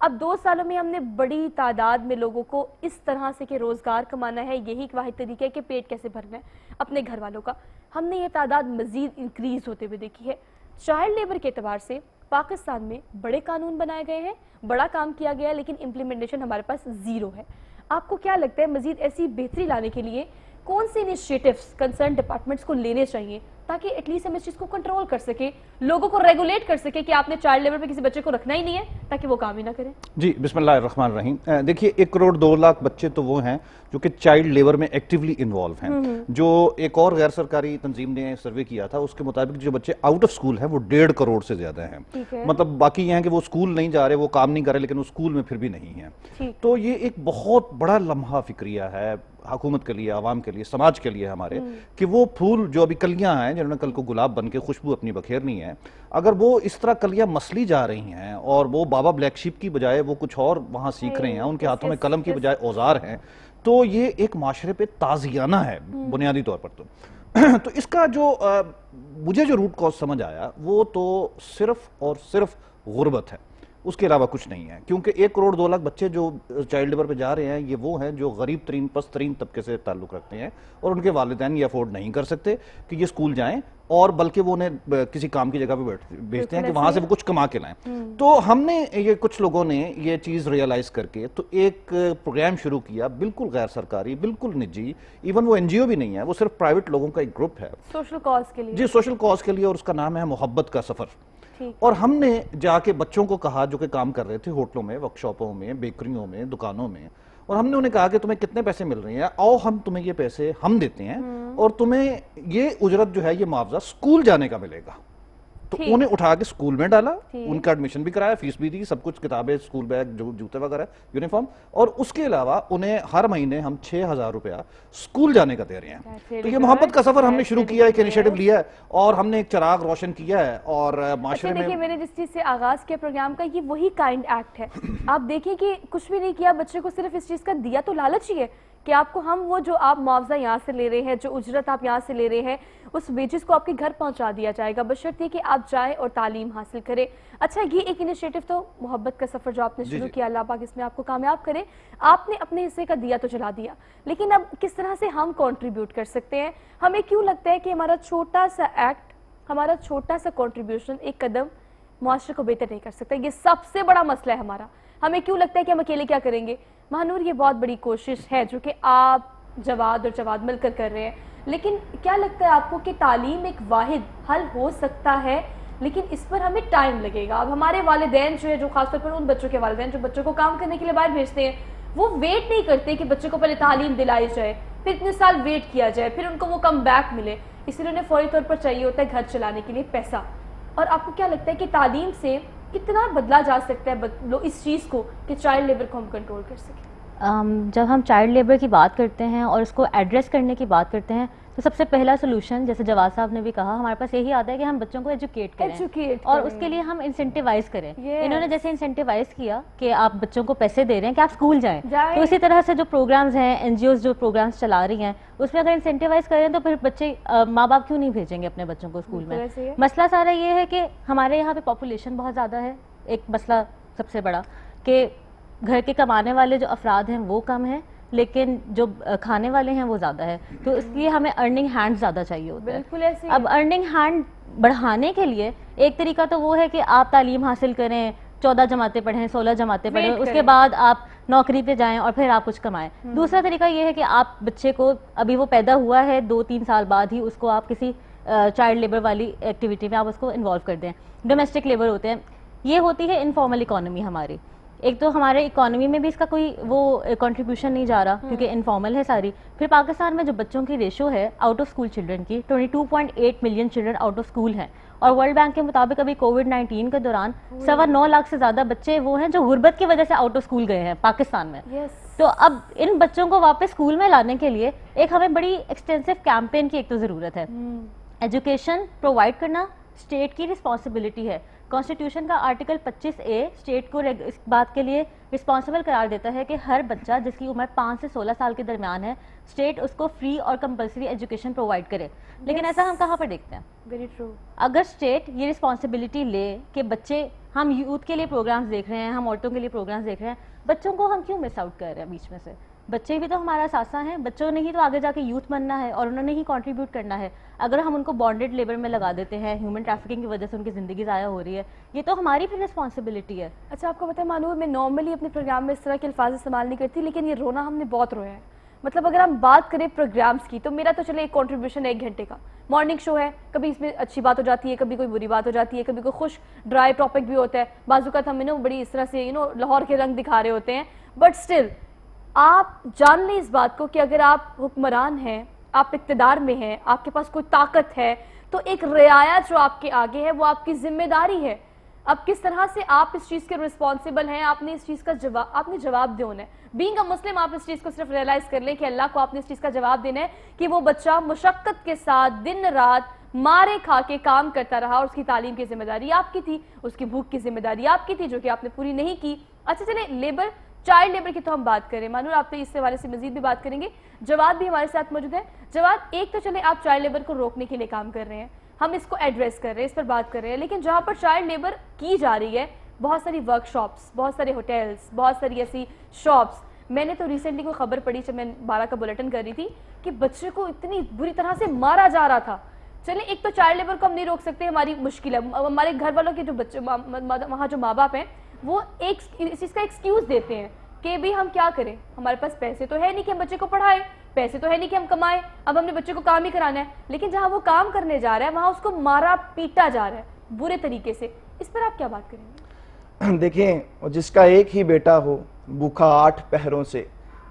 اب 2 سالوں میں ہم نے بڑی تعداد میں لوگوں کو اس طرح سے کہ روزگار کمانا ہے, یہی ایک واحد طریقہ ہے کہ پیٹ کیسے بھرنا ہے اپنے گھر والوں کا, ہم نے یہ تعداد مزید انکریز ہوتے ہوئے دیکھی ہے. چائلڈ لیبر کے اعتبار سے پاکستان میں بڑے قانون بنائے گئے ہیں, بڑا کام کیا گیا ہے, لیکن امپلیمنٹیشن ہمارے پاس زیرو ہے. آپ کو کیا لگتا ہے مزید ایسی بہتری لانے کے لیے کون سے انیشیٹوز کنسرن ڈپارٹمنٹس کو لینے چاہیے تاکہ ایٹ لیسٹ ہم اس چیز کو کنٹرول کر سکے, لوگوں کو ریگولیٹ کر سکے کہ آپ نے چائلڈ لیبر پہ کسی بچے کو رکھنا ہی نہیں ہے تاکہ وہ کام ہی نہ کریں؟ جی بسم اللہ الرحمن الرحیم. دیکھیے 1 کروڑ 2 لاکھ بچے تو وہ ہیں جو کہ چائلڈ لیبر میں ایکٹیولی انوالو ہیں. جو ایک اور غیر سرکاری تنظیم نے سروے کیا تھا اس کے مطابق جو بچے آؤٹ آف سکول ہیں وہ 1.5 کروڑ سے زیادہ ہیں. مطلب باقی یہ ہیں کہ وہ سکول نہیں جا رہے, وہ کام نہیں کر رہے, لیکن وہ سکول میں پھر بھی نہیں ہیں. تو یہ ایک بہت بڑا لمحہ فکریہ ہے حکومت کے لیے, عوام کے لیے, سماج کے لیے ہمارے, کہ وہ پھول جو ابھی کلیاں ہیں جنہوں نے کل کو گلاب بن کے خوشبو اپنی بکھیرنی ہے, اگر وہ اس طرح کلیاں مسلی جا رہی ہیں اور وہ بابا بلیک شیپ کی بجائے وہ کچھ اور وہاں سیکھ رہے ہیں, ان کے ہاتھوں میں قلم کی بجائے اوزار ہیں, تو یہ ایک معاشرے پہ تازیانہ ہے بنیادی طور پر. تو اس کا جو مجھے جو روٹ کاز سمجھ آیا وہ تو صرف اور صرف غربت ہے, اس کے علاوہ کچھ نہیں ہے. کیونکہ 1 کروڑ 2 لاکھ بچے جو چائلڈ لیبر پہ جا رہے ہیں یہ وہ ہیں جو غریب ترین پست ترین طبقے سے تعلق رکھتے ہیں اور ان کے والدین یہ افورڈ نہیں کر سکتے کہ یہ اسکول جائیں, اور بلکہ وہ انہیں کسی کام کی جگہ پہ بھیجتے ہیں کہ وہاں سے وہ کچھ کما کے لائیں. تو ہم نے یہ کچھ لوگوں نے یہ چیز ریئلائز کر کے تو ایک پروگرام شروع کیا, بالکل غیر سرکاری, بالکل نجی, ایون وہ NGO بھی نہیں ہے, وہ صرف پرائیویٹ لوگوں کا ایک گروپ ہے سوشل کاز کے لیے. جی سوشل کاز کے لیے, اور اس کا نام ہے محبت کا سفر. اور ہم نے جا کے بچوں کو کہا جو کہ کام کر رہے تھے ہوٹلوں میں, ورکشاپوں میں, بیکریوں میں, دکانوں میں, اور ہم نے انہیں کہا کہ تمہیں کتنے پیسے مل رہے ہیں, آؤ ہم تمہیں یہ پیسے ہم دیتے ہیں اور تمہیں یہ اجرت جو ہے یہ معاوضہ اسکول جانے کا ملے گا. تو انہیں اٹھا کے اسکول میں ڈالا, ان کا ایڈمیشن بھی کرایا, فیس بھی دی, سب کچھ, کتابیں, اسکول بیگ, جوتے وغیرہ, یونیفارم, اور اس کے علاوہ انہیں ہر مہینے ہم 6,000 روپیہ اسکول جانے کا دے رہے ہیں. تو یہ محبت کا سفر ہم نے شروع کیا, ایک انیشیٹو لیا ہے اور ہم نے ایک چراغ روشن کیا ہے. اور معاشرے میں دیکھیں میں نے جس چیز سے آغاز کیا پروگرام کا, یہ وہی کائنڈ ایکٹ ہے. آپ دیکھیں کہ کچھ بھی نہیں کیا, بچے کو صرف اس چیز کا دیا تو لالچ ہی ہے کہ آپ کو ہم وہ جو آپ معاوضہ یہاں سے لے رہے ہیں, جو اجرت آپ یہاں سے لے رہے ہیں, اس ویجز کو آپ کے گھر پہنچا دیا جائے گا, بشرطیے کہ آپ جائیں اور تعلیم حاصل کریں. اچھا یہ ایک انیشیٹو تو محبت کا سفر جو آپ نے شروع کیا, اللہ پاک اس میں آپ کو کامیاب کرے. آپ نے اپنے حصے کا دیا تو چلا دیا, لیکن اب کس طرح سے ہم کنٹریبیوٹ کر سکتے ہیں؟ ہمیں کیوں لگتا ہے کہ ہمارا چھوٹا سا ایکٹ, ہمارا چھوٹا سا کنٹریبیوشن, ایک قدم معاشرے کو بہتر نہیں کر سکتا؟ یہ سب سے بڑا مسئلہ ہے ہمارا. ہمیں کیوں لگتا ہے کہ ہم اکیلے کیا کریں گے؟ مہنور یہ بہت بڑی کوشش ہے جو کہ آپ, جواد اور جواد مل کر رہے ہیں, لیکن کیا لگتا ہے آپ کو کہ تعلیم ایک واحد حل ہو سکتا ہے, لیکن اس پر ہمیں ٹائم لگے گا؟ اب ہمارے والدین جو ہے, جو خاص طور پر ان بچوں کے والدین جو بچوں کو کام کرنے کے لیے باہر بھیجتے ہیں, وہ ویٹ نہیں کرتے کہ بچے کو پہلے تعلیم دلائی جائے, پھر اتنے سال ویٹ کیا جائے, پھر ان کو وہ کم بیک ملے, اس لیے انہیں فوری طور پر چاہیے ہوتا ہے گھر چلانے کے لیے پیسہ. اور آپ کو کیا لگتا ہے کہ تعلیم سے کتنا بدلا جا سکتا ہے اس چیز کو کہ چائلڈ لیبر کو ہم کنٹرول کر سکیں؟ جب ہم چائلڈ لیبر کی بات کرتے ہیں اور اس کو ایڈریس کرنے کی بات کرتے ہیں تو سب سے پہلا سولوشن, جیسے جواد صاحب نے بھی کہا, ہمارے پاس یہی آتا ہے کہ ہم بچوں کو ایجوکیٹ کریں اور اس کے لیے ہم انسینٹیوائز کریں. انہوں نے جیسے انسینٹیوائز کیا کہ آپ بچوں کو پیسے دے رہے ہیں کہ آپ اسکول جائیں, تو اسی طرح سے جو پروگرامز ہیں, NGOs جو پروگرامز چلا رہی ہیں, اس میں اگر انسینٹیوائز کریں تو پھر بچے, ماں باپ کیوں نہیں بھیجیں گے اپنے بچوں کو اسکول میں؟ مسئلہ سارا یہ ہے کہ ہمارے یہاں پہ پاپولیشن بہت زیادہ ہے, ایک مسئلہ سب سے بڑا, کہ گھر کے کمانے والے جو افراد ہیں وہ کم ہیں, لیکن جو کھانے والے ہیں وہ زیادہ ہے, تو اس لیے ہمیں ارننگ ہینڈ زیادہ چاہیے ہوتا ہے. اب ارننگ ہینڈ بڑھانے کے لیے ایک طریقہ تو وہ ہے کہ آپ تعلیم حاصل کریں, 14 جماعتیں پڑھیں, 16 جماعتیں پڑھیں, اس کے بعد آپ نوکری پہ جائیں اور پھر آپ کچھ کمائیں. دوسرا طریقہ یہ ہے کہ آپ بچے کو, ابھی وہ پیدا ہوا ہے 2-3 سال بعد ہی اس کو آپ کسی چائلڈ لیبر والی ایکٹیویٹی میں آپ اس کو انوالو کر دیں. ڈومیسٹک لیبر ہوتے ہیں, یہ ہوتی ہے انفارمل اکانومی ہماری. ایک تو ہمارے اکانومی میں بھی اس کا کوئی وہ کنٹریبیوشن نہیں جا رہا کیونکہ انفارمل ہے ساری. پھر پاکستان میں جو بچوں کی ریشو ہے آؤٹ آف اسکول چلڈرن کی, 22.8 million children out of school ہیں, اور ورلڈ بینک کے مطابق ابھی کووڈ-19 کے دوران 9.25 لاکھ سے زیادہ بچے وہ ہیں جو غربت کی وجہ سے آؤٹ آف اسکول گئے ہیں پاکستان میں. تو اب ان بچوں کو واپس اسکول میں لانے کے لیے ایک ہمیں بڑی ایکسٹینسو کیمپین کی ایک تو ضرورت ہے. ایجوکیشن پرووائڈ کرنا اسٹیٹ کی رسپانسبلٹی ہے. کانسٹیٹیوشن کا آرٹیکل 25A اسٹیٹ کو اس بات کے لیے رسپانسبل قرار دیتا ہے کہ ہر بچہ جس کی عمر 5 سے 16 سال کے درمیان ہے, اسٹیٹ اس کو فری اور کمپلسری ایجوکیشن پرووائڈ کرے. لیکن ایسا ہم کہاں پر دیکھتے ہیں؟ Very true. اگر اسٹیٹ یہ رسپانسبلٹی لے کہ بچے ہم یوتھ کے لیے پروگرامز دیکھ رہے ہیں, ہم عورتوں کے لیے پروگرامز دیکھ رہے ہیں, بچوں کو ہم کیوں مس آؤٹ کر رہے ہیں بیچ میں سے؟ بچے بھی تو ہمارا اثاثہ ہیں, بچوں نے ہی تو آگے جا کے یوتھ بننا ہے اور انہوں نے ہی کنٹریبیوٹ کرنا ہے. اگر ہم ان کو بانڈیڈ لیبر میں لگا دیتے ہیں, ہیومن ٹریفکنگ کی وجہ سے ان کی زندگی ضائع ہو رہی ہے, یہ تو ہماری بھی رسپانسبلٹی ہے. اچھا آپ کو پتہ ہے مانور, میں نارملی اپنے پروگرام میں اس طرح کے الفاظ استعمال نہیں کرتی, لیکن یہ رونا ہم نے بہت رویا ہے. مطلب اگر ہم بات کریں پروگرامز کی تو میرا تو چلے ایک کنٹریبیوشن 1 گھنٹے کا مارننگ شو ہے, کبھی اس میں اچھی بات ہو جاتی ہے, کبھی کوئی بری بات ہو جاتی ہے, کبھی کوئی خوش ڈرائی ٹاپک بھی ہوتا ہے, بعض اوقات ہم بڑی اس طرح سے لاہور کے رنگ دکھا رہے ہوتے ہیں. بٹ اسٹل آپ جان لیں اس بات کو کہ اگر آپ حکمران ہیں, آپ اقتدار میں ہیں, آپ کے پاس کوئی طاقت ہے, تو ایک رعایا جو آپ کے آگے ہے وہ آپ کی ذمہ داری ہے. اب کس طرح سے آپ اس چیز کے رسپانسبل ہیں, آپ نے اس چیز کا جواب دینا ہے. بینگ اے مسلم آپ اس چیز کو صرف ریئلائز کر لیں کہ اللہ کو آپ نے اس چیز کا جواب دینا ہے کہ وہ بچہ مشقت کے ساتھ دن رات مارے کھا کے کام کرتا رہا, اور اس کی تعلیم کی ذمہ داری آپ کی تھی, اس کی بھوک کی ذمہ داری آپ کی تھی, جو کہ آپ نے پوری نہیں کی. اچھا چلیں لیبر, چائلڈ لیبر کی تو ہم بات کریں, مانور آپ اس حوالے سے مزید بھی بات کریں گے. جواد بھی ہمارے ساتھ موجود ہے. جواد, ایک تو چلیں آپ چائلڈ لیبر کو روکنے کے لیے کام کر رہے ہیں, ہم اس کو ایڈریس کر رہے ہیں, اس پر بات کر رہے ہیں, لیکن جہاں پر چائلڈ لیبر کی جا رہی ہے, بہت ساری ورک شاپس, بہت سارے ہوٹلس, بہت ساری ایسی شاپس. میں نے تو ریسنٹلی کوئی خبر پڑھی جب میں 12 کا بلیٹن کر رہی تھی کہ بچے کو اتنی بری طرح سے مارا جا رہا تھا. چلیں ایک تو چائلڈ لیبر کو ہم نہیں روک سکتے, ہماری مشکل ہے, ہمارے گھر والوں کے جو بچے وہاں جو ماں باپ ہیں وہ ایک اس چیز کا ایکسکیوز دیتے ہیں کہ بھی ہم کیا کریں, ہمارے پاس پیسے تو ہے نہیں کہ ہم بچے کو پڑھائیں, پیسے تو ہے نہیں کہ ہم کمائیں, اب ہم نے بچے کو کام ہی کرانا ہے. لیکن جہاں وہ کام کرنے جا رہا ہے وہاں اس کو مارا پیٹا جا رہا ہے برے طریقے سے. اس پر آپ کیا بات کریں گے؟ دیکھیں, جس کا ایک ہی بیٹا ہو بھوکا 8 پہروں سے,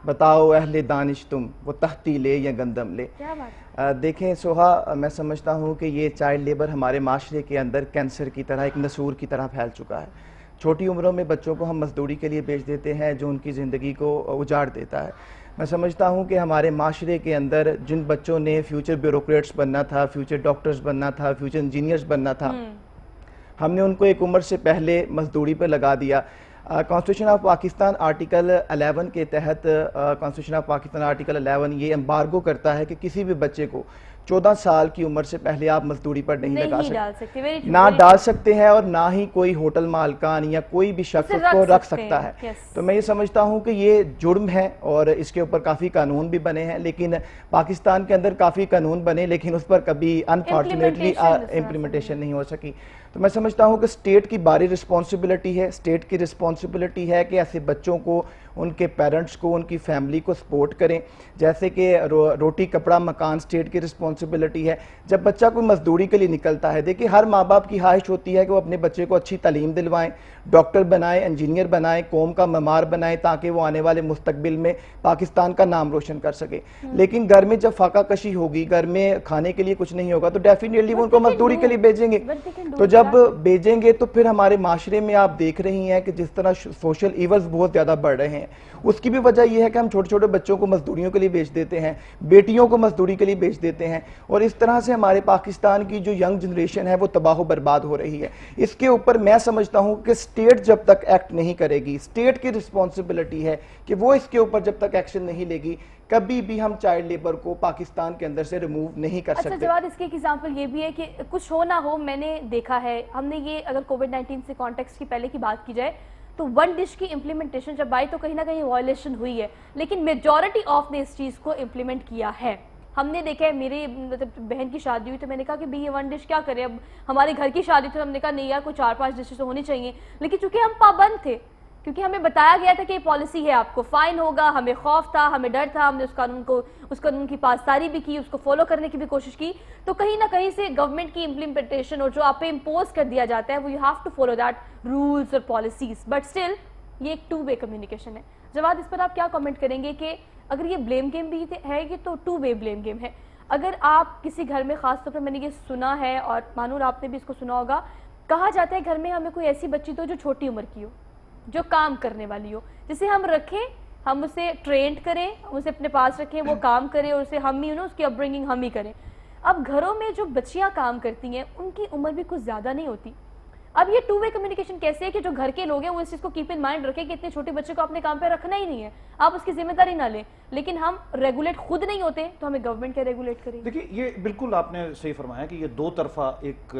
بتاؤ اہل دانش تم, وہ تختی لے یا گندم لے. کیا بات؟ دیکھیں سوہا, میں سمجھتا ہوں کہ یہ چائلڈ لیبر ہمارے معاشرے کے اندر کینسر کی طرح, ایک نسور کی طرح پھیل چکا ہے. چھوٹی عمروں میں بچوں کو ہم مزدوری کے لیے بھیج دیتے ہیں جو ان کی زندگی کو اجاڑ دیتا ہے. میں سمجھتا ہوں کہ ہمارے معاشرے کے اندر جن بچوں نے فیوچر بیوروکریٹس بننا تھا, فیوچر ڈاکٹرز بننا تھا, فیوچر انجینئرز بننا تھا, ہم نے ان کو ایک عمر سے پہلے مزدوری پر لگا دیا. کانسٹیٹیوشن آف پاکستان آرٹیکل 11 کے تحت, کانسٹیٹیوشن آف پاکستان آرٹیکل 11 یہ امبارگو کرتا ہے کہ کسی بھی بچے کو 14 سال کی عمر سے پہلے آپ مزدوری پر نہیں لگا سکتے, نہ ڈال سکتے ہیں, اور نہ ہی کوئی ہوٹل مالکان یا کوئی بھی شخص اس کو رکھ سکتا ہے. تو میں یہ سمجھتا ہوں کہ یہ جرم ہے, اور اس کے اوپر کافی قانون بھی بنے ہیں, لیکن پاکستان کے اندر کافی قانون بنے لیکن اس پر کبھی انفارچونیٹلی امپلیمنٹیشن نہیں ہو سکی. تو میں سمجھتا ہوں کہ اسٹیٹ کی باری رسپانسبلٹی ہے, اسٹیٹ کی رسپانسبلٹی ہے کہ ایسے بچوں کو, ان کے پیرنٹس کو, ان کی فیملی کو سپورٹ کریں. جیسے کہ روٹی کپڑا مکان اسٹیٹ کی رسپانسبلٹی ہے. جب بچہ کوئی مزدوری کے لیے نکلتا ہے, دیکھیں ہر ماں باپ کی خواہش ہوتی ہے کہ وہ اپنے بچے کو اچھی تعلیم دلوائیں, ڈاکٹر بنائیں, انجینئر بنائیں, قوم کا معمار بنائیں, تاکہ وہ آنے والے مستقبل میں پاکستان کا نام روشن کر سکے. لیکن گھر میں جب فاقہ کشی ہوگی, گھر میں کھانے کے لیے کچھ نہیں ہوگا, تو ڈیفینیٹلی وہ ان کو مزدوری کے لیے بھیجیں گے. تو جب بھیجیں گے تو پھر ہمارے معاشرے میں آپ دیکھ رہی ہیں کہ جس طرح سوشل ایونز بہت زیادہ بڑھ رہے ہیں, اس کی بھی وجہ یہ ہے کہ ہم چھوٹے چھوٹے بچوں کو مزدوریوں کے لیے بیچ دیتے ہیں, بیٹیوں کو مزدوری کے لیے بیچ دیتے ہیں, اور اس طرح سے ہمارے پاکستان کی جو ینگ جنریشن ہے وہ تباہ و برباد ہو رہی ہے. اس کے اوپر میں سمجھتا ہوں کہ اسٹیٹ جب تک ایکٹ نہیں کرے گی, اسٹیٹ کی رسپانسبلٹی ہے کہ وہ اس کے اوپر جب تک ایکشن نہیں لے گی, کبھی بھی ہم چائلڈ لیبر کو پاکستان کے اندر سے ریموو نہیں کر سکتے. اچھا جواد, اس کی ایک ایگزامپل یہ بھی ہے کہ کچھ ہو نہ ہو, میں نے دیکھا ہے, ہم نے یہ اگر کووڈ-19 سے کانٹیکس کی پہلے کی بات کی جائے تو 1 ڈش کی امپلیمنٹیشن جب آئی تو کہیں نہ کہیں وائلیشن ہوئی ہے, لیکن میجورٹی آف نے اس چیز کو امپلیمنٹ کیا ہے. ہم نے دیکھا ہے, میری بہن کی شادی ہوئی تو میں نے کہا کہ بھی یہ 1 ڈش کیا کرے, اب ہمارے گھر کی شادی تو ہم نے کہا نہیں یار کوئی 4-5 ڈشز تو ہونی چاہیے. لیکن چونکہ ہم پابند تھے, کیونکہ ہمیں بتایا گیا تھا کہ یہ پالیسی ہے, آپ کو فائن ہوگا, ہمیں خوف تھا, ہمیں ڈر تھا, ہم نے اس قانون کی پاسداری بھی کی, اس کو فالو کرنے کی بھی کوشش کی. تو کہیں نہ کہیں سے گورنمنٹ کی امپلیمنٹیشن اور جو آپ پہ امپوز کر دیا جاتا ہے وہ you have to follow that rules اور پالیسیز, بٹ اسٹل یہ ایک 2 وے کمیونیکیشن ہے. جواد, اس پر آپ کیا کامنٹ کریں گے کہ اگر یہ بلیم گیم بھی ہے یہ تو 2 وے بلیم گیم ہے. اگر آپ کسی گھر میں, خاص طور پر میں نے یہ سنا ہے اور مانور آپ نے بھی اس کو سنا ہوگا, کہا جاتا ہے گھر میں ہمیں کوئی ایسی بچی تو جو چھوٹی عمر کی ہو, جو کام کرنے والی ہو, جسے ہم رکھیں, ہم اسے ٹرینڈ کریں, اسے اپنے پاس رکھیں, وہ کام کرے اور اسے ہم ہی اس کی اپ برنگنگ ہم ہی کریں. اب گھروں میں جو بچیاں کام کرتی ہیں ان کی عمر بھی کچھ زیادہ نہیں ہوتی. اب یہ 2 وے کمیونیکیشن کیسے ہے کہ جو گھر کے لوگ ہیں وہ اس چیز کو کیپ ان مائنڈ رکھیں کہ اتنے چھوٹے بچے کو اپنے کام پہ رکھنا ہی نہیں ہے, آپ اس کی ذمہ داری نہ لیں, لیکن ہم ریگولیٹ خود نہیں ہوتے تو ہمیں گورنمنٹ کیا ریگولیٹ کرے. دیکھیے یہ بالکل آپ نے صحیح فرمایا کہ یہ 2 طرفہ ایک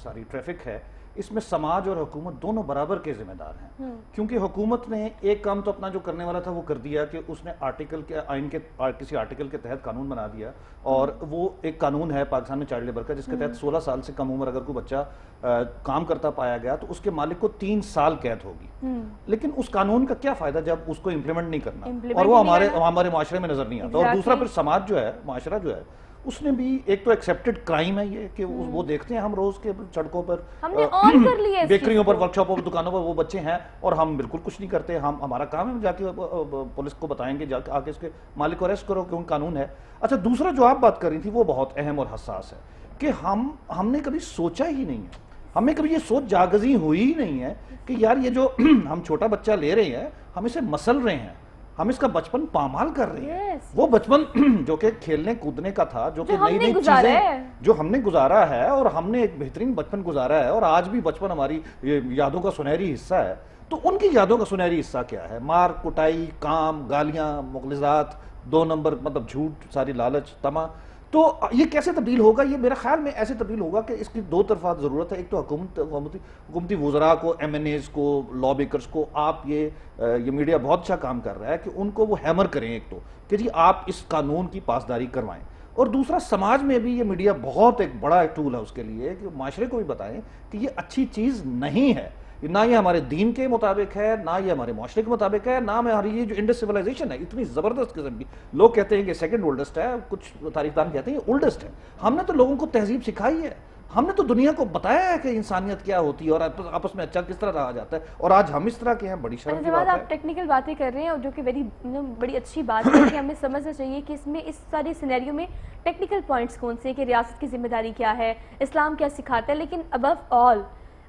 ساری ٹریفک ہے. اس میں سماج اور حکومت دونوں برابر کے ذمہ دار ہیں، کیونکہ حکومت نے ایک کام تو اپنا جو کرنے والا تھا وہ کر دیا کہ اس نے آرٹیکل کے آئین کے کسی آرٹیکل کے تحت قانون بنا دیا، اور وہ ایک قانون ہے پاکستان میں چائلڈ لیبر کا، جس کے تحت 16 سال سے کم عمر اگر کوئی بچہ کام کرتا پایا گیا تو اس کے مالک کو 3 سال قید ہوگی۔ لیکن اس قانون کا کیا فائدہ جب اس کو امپلیمنٹ نہیں کرنا، اور وہ ہمارے معاشرے میں نظر نہیں آتا۔ اور دوسرا پھر سماج جو ہے، معاشرہ جو ہے، اس نے بھی ایک تو ایکسیپٹڈ کرائم ہے یہ کہ وہ دیکھتے ہیں ہم روز کے سڑکوں پر، بیکریوں پر، ورک شاپوں پر، دکانوں پر وہ بچے ہیں، اور ہم بالکل کچھ نہیں کرتے۔ ہمارا کام ہے جا کے پولیس کو بتائیں گے، جا کے آ کے اس کے مالک کو اریسٹ کرو کیونکہ قانون ہے۔ اچھا، دوسرا جو آپ بات کر رہی تھی وہ بہت اہم اور حساس ہے کہ ہم نے کبھی سوچا ہی نہیں ہے، ہمیں کبھی یہ سوچ جاگزی ہوئی ہی نہیں ہے کہ یار یہ جو ہم چھوٹا بچہ لے رہے ہیں، ہم اسے مسل رہے ہیں، ہم اس کا بچپن پامال کر رہے ہیں۔ وہ بچپن جو کہ کھیلنے کودنے کا تھا، جو کہ نئی نئی چیزیں جو ہم نے گزارا ہے، اور ہم نے ایک بہترین بچپن گزارا ہے، اور آج بھی بچپن ہماری یادوں کا سنہری حصہ ہے، تو ان کی یادوں کا سنہری حصہ کیا ہے؟ مار کٹائی، کام، گالیاں، مغلظات، 2 نمبر، مطلب جھوٹ، ساری لالچ، طمع۔ تو یہ کیسے تبدیل ہوگا؟ یہ میرے خیال میں ایسے تبدیل ہوگا کہ اس کی 2 طرفہ ضرورت ہے۔ ایک تو حکومتی وزراء کو، ایم این ایز کو، لا میکرز کو، آپ یہ میڈیا بہت اچھا کام کر رہا ہے کہ ان کو وہ ہیمر کریں، ایک تو کہ جی آپ اس قانون کی پاسداری کروائیں، اور دوسرا سماج میں بھی یہ میڈیا بہت ایک بڑا ٹول ہے اس کے لیے کہ معاشرے کو بھی بتائیں کہ یہ اچھی چیز نہیں ہے، نہ یہ ہمارے دین کے مطابق ہے، نہ یہ ہمارے معاشرے کے مطابق ہے، نہ ہماری یہ جو انڈس سویلائزیشن ہے اتنی زبردست قسم کی، لوگ کہتے ہیں کہ سیکنڈ اولڈسٹ ہے، کچھ تاریخ دان کہتے ہیں یہ اولڈسٹ ہے۔ ہم نے تو لوگوں کو تہذیب سکھائی ہے، ہم نے تو دنیا کو بتایا ہے کہ انسانیت کیا ہوتی ہے اور آپس میں اچھا کس طرح رہا جاتا ہے، اور آج ہم اس طرح کے ہیں، بڑی شرم کی بات ہے۔ آپ ٹیکنیکل باتیں کر رہے ہیں، اور جو کہ بڑی اچھی بات ہے کہ ہمیں سمجھنا چاہیے کہ اس میں اس ساری سینیریو میں ٹیکنیکل پوائنٹس کون سے، کہ ریاست کی ذمہ داری کیا ہے، اسلام کیا سکھاتا ہے، لیکن ابو آل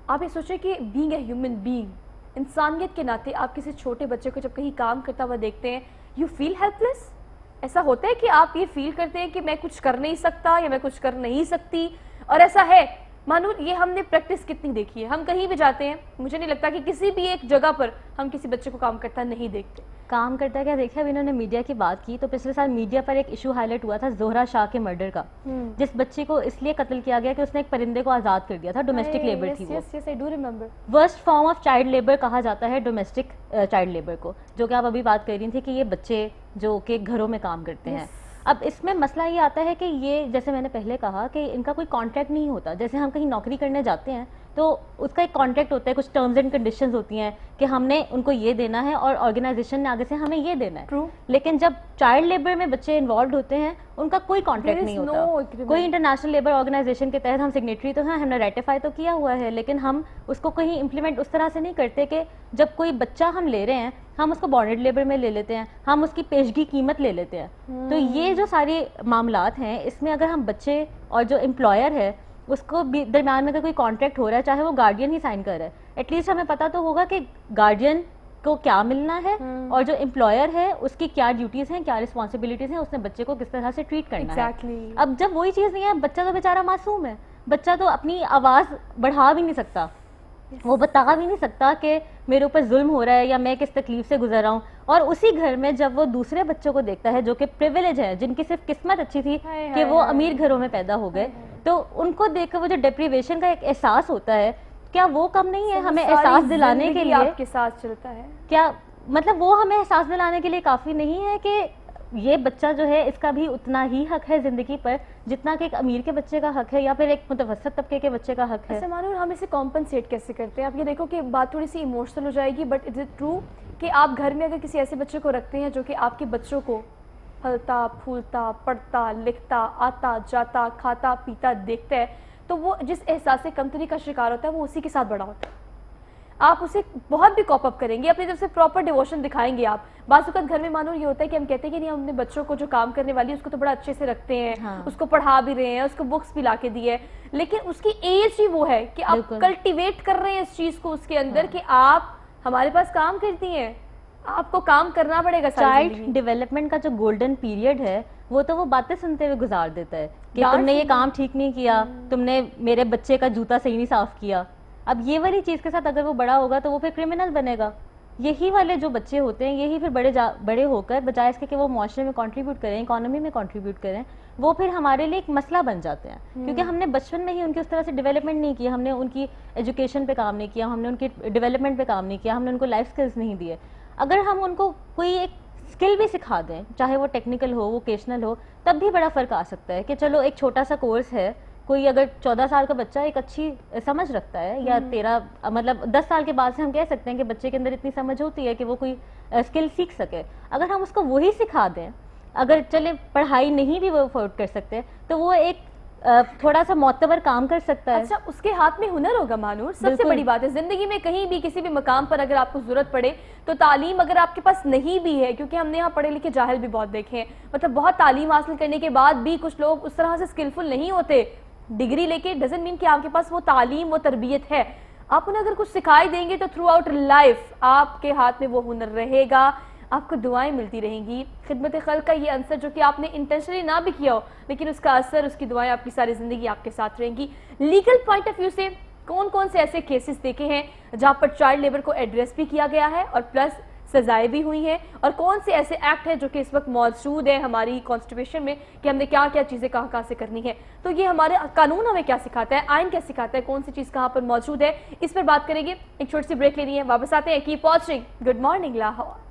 آپ یہ سوچیں کہ بینگ اے ہیومن بینگ، انسانیت کے ناطے آپ کسی چھوٹے بچے کو جب کہیں کام کرتا ہوا دیکھتے ہیں، یو فیل ہیلپ لیس۔ ایسا ہوتا ہے کہ آپ یہ فیل کرتے ہیں کہ میں کچھ کر نہیں سکتا یا میں کچھ کر نہیں سکتی، اور ایسا ہے مانور، یہ ہم نے پریکٹس کتنی دیکھی ہے، ہم کہیں بھی جاتے ہیں، مجھے نہیں لگتا کہ کسی بھی ایک جگہ پر ہم کسی بچے کو کام کرتا نہیں دیکھتے۔ کام کرتا ہے کیا؟ دیکھیں، اب انہوں نے میڈیا کی بات کی تو پچھلے سال میڈیا پر ایک ایشو ہائی لائٹ ہوا تھا زہرا شاہ کے مرڈر کا، جس بچے کو اس لیے قتل کیا گیا کہ اس نے ایک پرندے کو آزاد کر دیا تھا، ڈومیسٹک لیبر تھی وہ۔ Worst form of child labour کہا جاتا ہے ڈومیسٹک چائلڈ لیبر کو، جو کہ آپ ابھی بات کر رہی تھی کہ یہ بچے جو کہ گھروں میں کام کرتے ہیں۔ اب اس میں مسئلہ یہ آتا ہے کہ یہ جیسے میں نے پہلے کہا کہ ان کا کوئی کانٹریکٹ نہیں ہوتا، جیسے ہم کہیں نوکری کرنے جاتے ہیں تو اس کا ایک کانٹریکٹ ہوتا ہے، کچھ ٹرمز اینڈ کنڈیشنز ہوتی ہیں کہ ہم نے ان کو یہ دینا ہے اور آرگنائزیشن نے آگے سے ہمیں یہ دینا ہے۔ لیکن جب چائلڈ لیبر میں بچے انوالوڈ ہوتے ہیں ان کا کوئی کانٹریکٹ نہیں ہوتا، کوئی انٹرنیشنل لیبر آرگنائزیشن کے تحت ہم سگنیٹری تو ہیں، ہم نے ریٹیفائی تو کیا ہوا ہے، لیکن ہم اس کو کہیں امپلیمنٹ اس طرح سے نہیں کرتے کہ جب کوئی بچہ ہم لے رہے ہیں ہم اس کو بانڈڈ لیبر میں لے لیتے ہیں، ہم اس کی پیشگی قیمت لے لیتے ہیں۔ تو یہ جو سارے معاملات ہیں اس میں اگر ہم بچے اور جو امپلائر ہے اس کو درمیان میں اگر کوئی کانٹریکٹ ہو رہا ہے، چاہے وہ گارڈین ہی سائن کر رہا ہے، ایٹ لیسٹ ہمیں پتہ تو ہوگا کہ گارڈین کو کیا ملنا ہے اور جو امپلائر ہے اس کی کیا ڈیوٹیز ہیں، کیا رسپانسبلٹیز ہیں، اس نے بچے کو کس طرح سے ٹریٹ کرنا ہے۔ اب جب وہی چیز نہیں ہے، بچہ تو بیچارہ معصوم ہے، بچہ تو اپنی آواز بڑھا بھی نہیں سکتا، وہ بتا بھی نہیں سکتا کہ میرے اوپر ظلم ہو رہا ہے یا میں کس تکلیف سے گزر رہا ہوں۔ اور اسی گھر میں جب وہ دوسرے بچوں کو دیکھتا ہے جو کہ پریویلیج ہے، جن کی صرف قسمت اچھی تھی کہ وہ امیر گھروں میں پیدا ہو گئے، تو ان کو دیکھ کر وہ جو ڈیپریویشن کا ایک احساس ہوتا ہے، کیا وہ کم نہیں ہے ہمیں احساس دلانے کے لیے؟ آپ کے ساتھ چلتا ہے کیا مطلب وہ ہمیں احساس دلانے کے لیے کافی نہیں ہے کہ یہ بچہ جو ہے اس کا بھی اتنا ہی حق ہے زندگی پر جتنا کہ ایک امیر کے بچے کا حق ہے یا پھر ایک متوسط طبقے کے بچے کا حق ہے؟ مانور، ہم اسے کمپنسیٹ کیسے کرتے ہیں؟ آپ یہ دیکھو کہ بات تھوڑی سی ایموشنل ہو جائے گی، بٹ از اٹ ٹرو کہ آپ گھر میں اگر کسی ایسے بچے کو رکھتے ہیں جو کہ آپ کے بچوں کو پھلتا پھولتا پڑھتا لکھتا آتا جاتا کھاتا پیتا دیکھتا ہے، تو وہ جس احساس سے کمتری کا شکار ہوتا ہے وہ اسی کے ساتھ بڑا ہوتا ہے۔ آپ اسے بہت بھی کاپ اپ کریں گے، اپنی طرف سے پراپر ڈیووشن دکھائیں گے۔ آپ بعض اوقات گھر میں مانو یہ ہوتا ہے کہ ہم کہتے ہیں کہ نہیں، ہم اپنے بچوں کو جو کام کرنے والی ہے اس کو تو بڑا اچھے سے رکھتے ہیں، اس کو پڑھا بھی رہے ہیں، اس کو بکس بھی لا کے دی ہے، لیکن اس کی ایج ہی وہ ہے کہ آپ کلٹیویٹ کر رہے ہیں اس چیز کو اس کے اندر کہ آپ ہمارے پاس کام کرتی ہیں، آپ کو کام کرنا پڑے گا۔ چائلڈ ڈیولپمنٹ کا جو گولڈن پیریڈ ہے وہ تو وہ باتیں سنتے ہوئے گزار دیتا ہے کہ تم نے یہ کام ٹھیک نہیں کیا، تم نے میرے بچے کا جوتا صحیح نہیں صاف کیا۔ اب یہ والی چیز کے ساتھ اگر وہ بڑا ہوگا تو وہ پھر کرمنل بنے گا، یہی والے جو بچے ہوتے ہیں یہی پھر بڑے ہو کر بجائے اس کے کہ وہ معاشرے میں کنٹریبیوٹ کریں، اکانومی میں کنٹریبیوٹ کریں، وہ پھر ہمارے لیے ایک مسئلہ بن جاتے ہیں، کیونکہ ہم نے بچپن میں ہی ان کی اس طرح سے ڈیولپمنٹ نہیں کی، ہم نے ان کی ایجوکیشن پہ کام نہیں کیا، ہم نے ان کی ڈیولپمنٹ پہ کام نہیں کیا، ہم نے ان کو لائف سکلز نہیں دیے۔ اگر ہم ان کو کوئی ایک اسکل بھی سکھا دیں، چاہے وہ ٹیکنیکل ہو، ووکیشنل ہو، تب بھی بڑا فرق آ سکتا ہے کہ چلو ایک چھوٹا سا کورس ہے، کوئی اگر 14 سال کا بچہ ایک اچھی سمجھ رکھتا ہے، یا 13 مطلب 10 سال کے بعد سے ہم کہہ سکتے ہیں کہ بچے کے اندر اتنی سمجھ ہوتی ہے کہ وہ کوئی اسکل سیکھ سکے، اگر ہم اس کو وہی سکھا دیں، اگر چلے پڑھائی نہیں بھی وہ افورڈ کر سکتے تو وہ ایک تھوڑا سا معتبر کام کر سکتا ہے۔ اچھا، اس کے ہاتھ میں ہنر ہوگا مانور، سب سے بڑی بات ہے زندگی میں کہیں بھی کسی بھی مقام پر اگر آپ کو ضرورت پڑے تو تعلیم اگر آپ کے پاس نہیں بھی ہے، کیونکہ ہم نے یہاں پڑھے لکھے جاہل بھی بہت دیکھے ہیں، مطلب بہت تعلیم حاصل کرنے کے بعد بھی کچھ لوگ اس طرح سے سکلفل نہیں ہوتے، ڈگری لے کے ڈزنٹ مین کہ آپ کے پاس وہ تعلیم وہ تربیت ہے، آپ انہیں اگر کچھ سکھائی دیں گے تو تھرو آؤٹ لائف آپ کے ہاتھ میں وہ ہنر رہے گا، آپ کو دعائیں ملتی رہیں گی۔ خدمت خلق کا یہ عنصر جو کہ آپ نے انٹینشنلی نہ بھی کیا ہو، لیکن اس کا اثر، اس کی دعائیں آپ کی ساری زندگی آپ کے ساتھ رہیں گی۔ لیگل پوائنٹ آف ویو سے کون کون سے ایسے کیسز دیکھے ہیں جہاں پر چائلڈ لیبر کو ایڈریس بھی کیا گیا ہے اور پلس سزائیں بھی ہوئی ہیں، اور کون سے ایسے ایکٹ ہیں جو کہ اس وقت موجود ہیں ہماری کانسٹیٹیوشن میں کہ ہم نے کیا کیا چیزیں کہاں کہاں سے کرنی ہے، تو یہ ہمارے قانون ہمیں کیا سکھاتا ہے، آئین کیا سکھاتا ہے، کون سی چیز کہاں پر موجود ہے، اس پر بات کریں گے۔ ایک چھوٹی سی بریک لینی ہے، واپس آتے ہیں، keep watching good morning Lahore.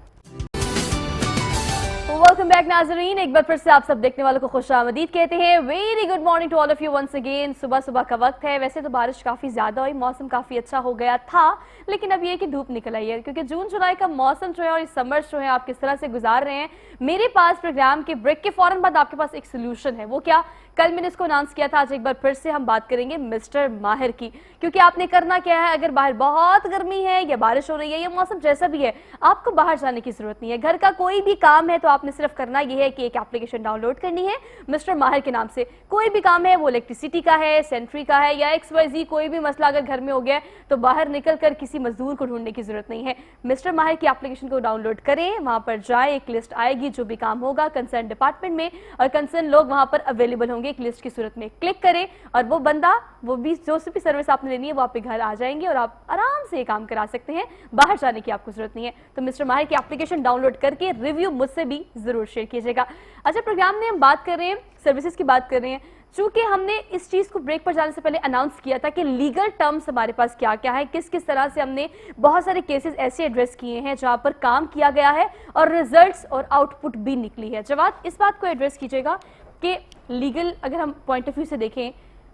Welcome back ناظرین، ایک بار پھر سے آپ سب دیکھنے والوں کو خوش آمدید کہتے ہیں۔ Very good morning to all of you once again. صبح کا وقت ہے، ویسے تو بارش کافی زیادہ ہوئی، موسم کافی اچھا ہو گیا تھا، لیکن اب یہ کہ دھوپ نکل آئی ہے، کیونکہ جون جولائی کا موسم جو ہے اور سمرز جو ہے آپ کس طرح سے گزار رہے ہیں۔ میرے پاس پروگرام کے بریک کے فوراً بعد آپ کے پاس ایک سولوشن ہے، وہ کیا؟ کل میں نے اس کو اناؤنس کیا تھا، آج ایک بار پھر سے ہم بات کریں گے مسٹر ماہر کی، کیونکہ آپ نے کرنا کیا ہے، اگر باہر بہت گرمی ہے یا بارش ہو رہی ہے یا موسم جیسا بھی ہے، آپ کو باہر جانے کی ضرورت نہیں ہے، گھر کا کوئی بھی کام ہے تو آپ نے صرف کرنا یہ ہے کہ ایک اپلیکیشن ڈاؤن لوڈ کرنی ہے مسٹر ماہر کے نام سے۔ کوئی بھی کام ہے، وہ الیکٹریسٹی کا ہے، سینٹری کا ہے یا XYZ، کوئی بھی مسئلہ اگر گھر میں ہو گیا ہے تو باہر نکل کر کسی مزدور کو ڈھونڈنے کی ضرورت نہیں ہے، مسٹر ماہر کی اپلیکیشن کو ڈاؤن لوڈ کریں، وہاں پر جائیں، ایک لسٹ آئے گی جو بھی کام ہوگا کنسرن ڈپارٹمنٹ میں، اور کنسرن لوگ وہاں پر اویلیبل ہوں گے، ایک لسٹ کی صورت میں کلک کریں اور وہ بندہ، وہ بھی جو بھی سروس آپ نے لینی ہے وہ آپ کے گھر آ جائیں گے اور آپ آرام سے یہ کام کرا سکتے ہیں، باہر جانے کی آپ کو ضرورت نہیں ہے۔ تو مسٹر ماہر کی اپلیکیشن ڈاؤن لوڈ کر کے ریویو مجھ سے بھی ضرور شیئر کیجیے گا۔ اچھا، پروگرام میں ہم بات کر رہے ہیں سروسز کی بات کر رہے ہیں، چونکہ ہم نے اس چیز کو بریک پر جانے سے پہلے اناؤنس کیا تھا کہ لیگل ٹرمز ہمارے پاس کیا کیا ہے، کس طرح سے ہم نے بہت سارے کیسز ایسے ایڈریس کیے ہیں جہاں پر کام کیا گیا ہے اور ریزلٹس اور آؤٹ پٹ بھی نکلی ہے۔ جواد، اس بات کو ایڈریس کیجیے گا کہ لیگل اگر ہم پوائنٹ آف ویو سے دیکھیں،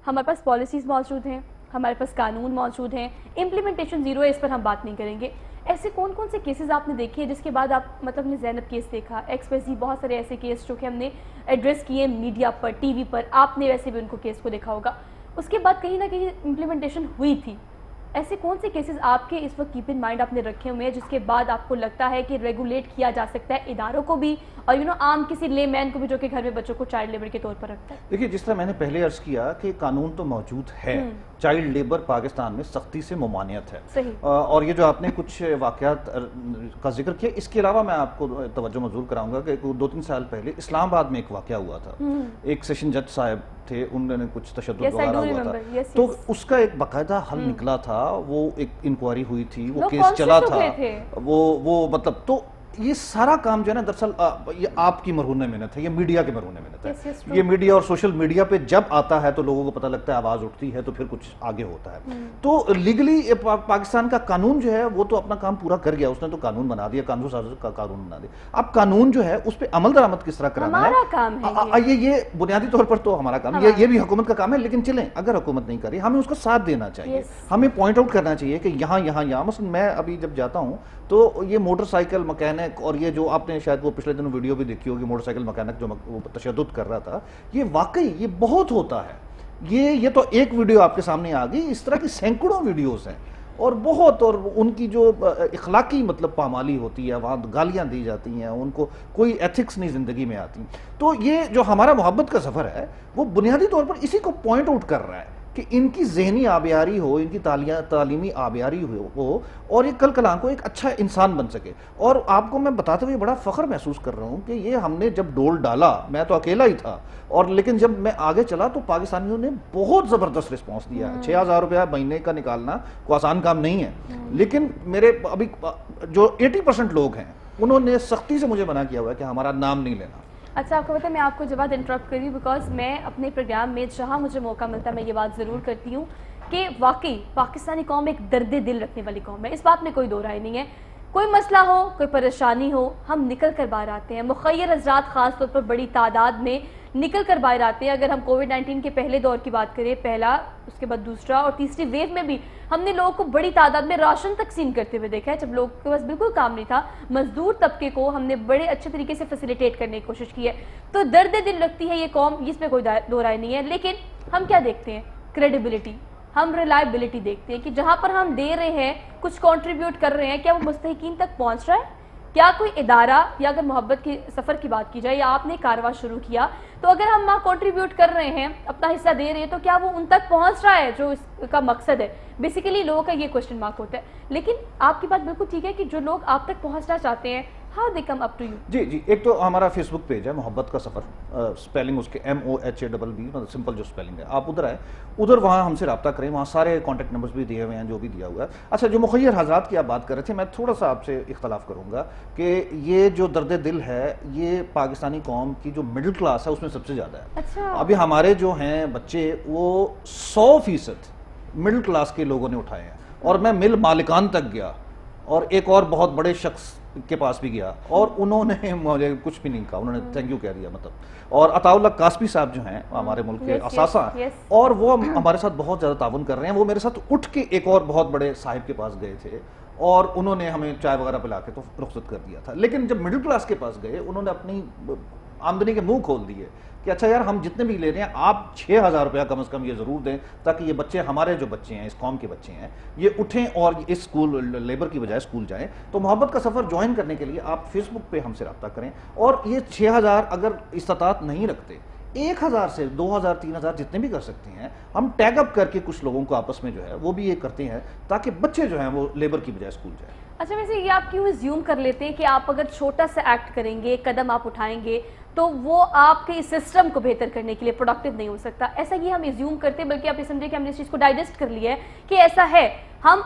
ہمارے پاس پالیسیز موجود ہیں، ہمارے پاس قانون موجود ہیں، امپلیمنٹیشن زیرو ہے، اس پر ہم بات نہیں کریں گے۔ ایسے کون کون سے کیسز آپ نے دیکھے جس کے بعد آپ مطلب نے زینب کیس دیکھا، XYZ، بہت سارے ایسے کیس جو کہ ہم نے ایڈریس کیے میڈیا پر، ٹی وی پر، آپ نے ویسے بھی ان کو کیس کو دیکھا ہوگا، اس کے بعد کہیں نہ کہیں امپلیمنٹیشن ہوئی تھی، ایسے کون سے کیسز آپ کے اس وقت کیپ ان مائنڈ آپ نے رکھے ہوئے ہیں جس کے بعد آپ کو لگتا ہے کہ ریگولیٹ کیا جا سکتا ہے اداروں کو بھی اور عام کسی لے مین کو بھی جو کہ گھر میں بچوں کو چائلڈ لیبر کے طور پر رکھتا ہے؟ دیکھیے، جس طرح میں نے پہلے عرض کیا کہ قانون تو موجود ہے، چائلڈ لیبر پاکستان میں سختی سے ممانعت ہے، صحیح، اور یہ جو آپ نے کچھ واقعات کا ذکر کیا، اس کے علاوہ میں آپ کو توجہ مضبوط کراؤں گا کہ 2-3 سال پہلے اسلام آباد میں ایک واقعہ ہوا تھا، ایک سیشن جج صاحب تھے، انہوں نے کچھ تشدد وغیرہ ہوا تھا، تو اس کا ایک باقاعدہ حل نکلا تھا، وہ ایک انکوائری ہوئی تھی، وہ کیس چلا تھا، وہ مطلب تو یہ سارا کام جو ہے نا دراصل یہ آپ کی مرہون محنت ہے، یہ میڈیا کی مرہون محنت ہے، یہ میڈیا اور سوشل میڈیا پہ جب آتا ہے تو لوگوں کو پتہ لگتا ہے، آواز اٹھتی ہے تو پھر کچھ آگے ہوتا ہے۔ تو لیگلی پاکستان کا قانون جو ہے وہ تو اپنا کام پورا کر گیا، اس نے تو قانون بنا دیا، قانون سازی کا قانون بنا دیا، اب قانون جو ہے اس پہ عمل درآمد کس طرح کرانا ہے، یہ بنیادی طور پر تو ہمارا کام، یہ بھی حکومت کا کام ہے، لیکن چلیں اگر حکومت نہیں کر رہی ہمیں اس کا ساتھ دینا چاہیے، ہمیں پوائنٹ آؤٹ کرنا چاہیے کہ یہاں مثلا میں ابھی جب جاتا ہوں تو یہ موٹر سائیکل مکینک، اور یہ جو آپ نے شاید وہ پچھلے دنوں ویڈیو بھی دیکھی ہوگی، موٹر سائیکل مکینک جو وہ تشدد کر رہا تھا، یہ واقعی یہ بہت ہوتا ہے، یہ تو ایک ویڈیو آپ کے سامنے آ گئی، اس طرح کی سینکڑوں ویڈیوز ہیں اور بہت، اور ان کی جو اخلاقی مطلب پامالی ہوتی ہے، وہاں گالیاں دی جاتی ہیں، ان کو کوئی ایتھکس نہیں زندگی میں آتی، تو یہ جو ہمارا محبت کا سفر ہے وہ بنیادی طور پر اسی کو پوائنٹ آؤٹ کر رہا ہے کہ ان کی ذہنی آبیاری ہو, ان کی تعلیمی آبیاری ہو اور یہ کل کلاں کو ایک اچھا انسان بن سکے. اور آپ کو میں بتاتے ہوئے بڑا فخر محسوس کر رہا ہوں کہ یہ ہم نے جب ڈول ڈالا, میں تو اکیلا ہی تھا, اور لیکن جب میں آگے چلا تو پاکستانیوں نے بہت زبردست رسپانس دیا. 6,000 روپیہ مہینے کا نکالنا کوئی آسان کام نہیں ہے, لیکن میرے ابھی جو 80% لوگ ہیں انہوں نے سختی سے مجھے منع کیا ہوا ہے کہ ہمارا نام نہیں لینا. اچھا آپ کو پتہ ہے, میں آپ کو جب انٹرپٹ کر رہی ہوں بیکاز میں اپنے پروگرام میں جہاں مجھے موقع ملتا ہے میں یہ بات ضرور کرتی ہوں کہ واقعی پاکستانی قوم ایک درد دل رکھنے والی قوم ہے, اس بات میں کوئی دو رائے نہیں ہے. کوئی مسئلہ ہو, کوئی پریشانی ہو, ہم نکل کر باہر آتے ہیں. مخیر حضرات خاص طور پر بڑی تعداد میں نکل کر باہر آتے ہیں. اگر ہم کووڈ-19 کے پہلے دور کی بات کریں, پہلا, اس کے بعد دوسرا اور تیسری ویو میں بھی ہم نے لوگوں کو بڑی تعداد میں راشن تقسیم کرتے ہوئے دیکھا ہے. جب لوگوں کے پاس بالکل کام نہیں تھا, مزدور طبقے کو ہم نے بڑے اچھے طریقے سے فیسیلیٹیٹ کرنے کی کوشش کی ہے. تو درد دل رکھتی ہے یہ قوم, اس میں کوئی دو رائے نہیں ہے. لیکن ہم کیا دیکھتے ہیں؟ کریڈیبلٹی, ہم ریلائبلٹی دیکھتے ہیں کہ جہاں پر ہم دے رہے ہیں, کچھ کنٹریبیوٹ کر رہے ہیں, کیا وہ مستحقین تک پہنچ رہا ہے؟ کیا کوئی ادارہ, یا اگر محبت کی سفر کی بات کی جائے یا آپ نے کارواں شروع کیا, تو اگر ہم وہاں کنٹریبیوٹ کر رہے ہیں, اپنا حصہ دے رہے ہیں, تو کیا وہ ان تک پہنچ رہا ہے جو اس کا مقصد ہے؟ بیسیکلی لوگوں کا یہ کوشچن مارک ہوتا ہے. لیکن آپ کی بات بالکل ٹھیک ہے کہ جو لوگ آپ تک پہنچنا چاہتے ہیں, how they come up to you. جی, ایک تو ہمارا فیس بک پیج ہے محبت کا سفر, اسپیلنگ اس کے MOHABB, مطلب سمپل جو اسپیلنگ ہے. آپ ادھر آئے, ادھر وہاں ہم سے رابطہ کریں, وہاں سارے کانٹیکٹ نمبرز بھی دیے ہوئے ہیں جو بھی دیا ہوا ہے. اچھا, جو مخیر حضرات کی آپ بات کر رہے تھے, میں تھوڑا سا آپ سے اختلاف کروں گا کہ یہ جو درد دل ہے یہ پاکستانی قوم کی جو مڈل کلاس ہے اس میں سب سے زیادہ ہے. اچھا, ابھی ہمارے جو ہیں بچے وہ 100% مڈل کلاس کے لوگوں نے اٹھائے ہیں, اور میں مل مالکان تک گیا اور ایک اور بہت بڑے شخص کے پاس بھی گیا, اور انہوں نے مجھے کچھ بھی نہیں کہا, انہوں نے تھینک یو کہہ دیا مطلب. اور عطا اللہ کاسبی صاحب جو ہیں ہمارے ملک کے اثاثہ, اور وہ ہمارے ساتھ بہت زیادہ تعاون کر رہے ہیں. وہ میرے ساتھ اٹھ کے ایک اور بہت بڑے صاحب کے پاس گئے تھے اور انہوں نے ہمیں چائے وغیرہ پلا کے تو رخصت کر دیا تھا. لیکن جب مڈل کلاس کے پاس گئے, انہوں نے اپنی آمدنی کے منہ کھول دیے کہ اچھا یار, ہم جتنے بھی لے رہے ہیں آپ 6,000 روپیہ کم از کم یہ ضرور دیں تاکہ یہ بچے, ہمارے جو بچے ہیں, اس قوم کے بچے ہیں, یہ اٹھیں اور اس اسکول لیبر کی بجائے اسکول جائیں. تو محبت کا سفر جوائن کرنے کے لیے آپ فیس بک پہ ہم سے رابطہ کریں, اور یہ 6,000 اگر استطاعت نہیں رکھتے, 1,000 سے 2,000 3,000 جتنے بھی کر سکتے ہیں, ہم ٹیگ اپ کر کے کچھ لوگوں کو آپس میں جو ہے وہ بھی یہ کرتے ہیں تاکہ بچے جو ہیں وہ لیبر کی بجائے اسکول جائیں. اچھا, ویسے یہ آپ کیوں زیوم کر لیتے ہیں کہ آپ اگر چھوٹا سا ایکٹ کریں گے, قدم آپ اٹھائیں گے, تو وہ آپ کے سسٹم کو بہتر کرنے کے لیے پروڈکٹیو نہیں ہو سکتا؟ ایسا یہ ہم زیوم کرتے ہیں, بلکہ آپ یہ سمجھے کہ ہم نے اس چیز کو ڈائجسٹ کر لیا ہے کہ ایسا ہے. ہم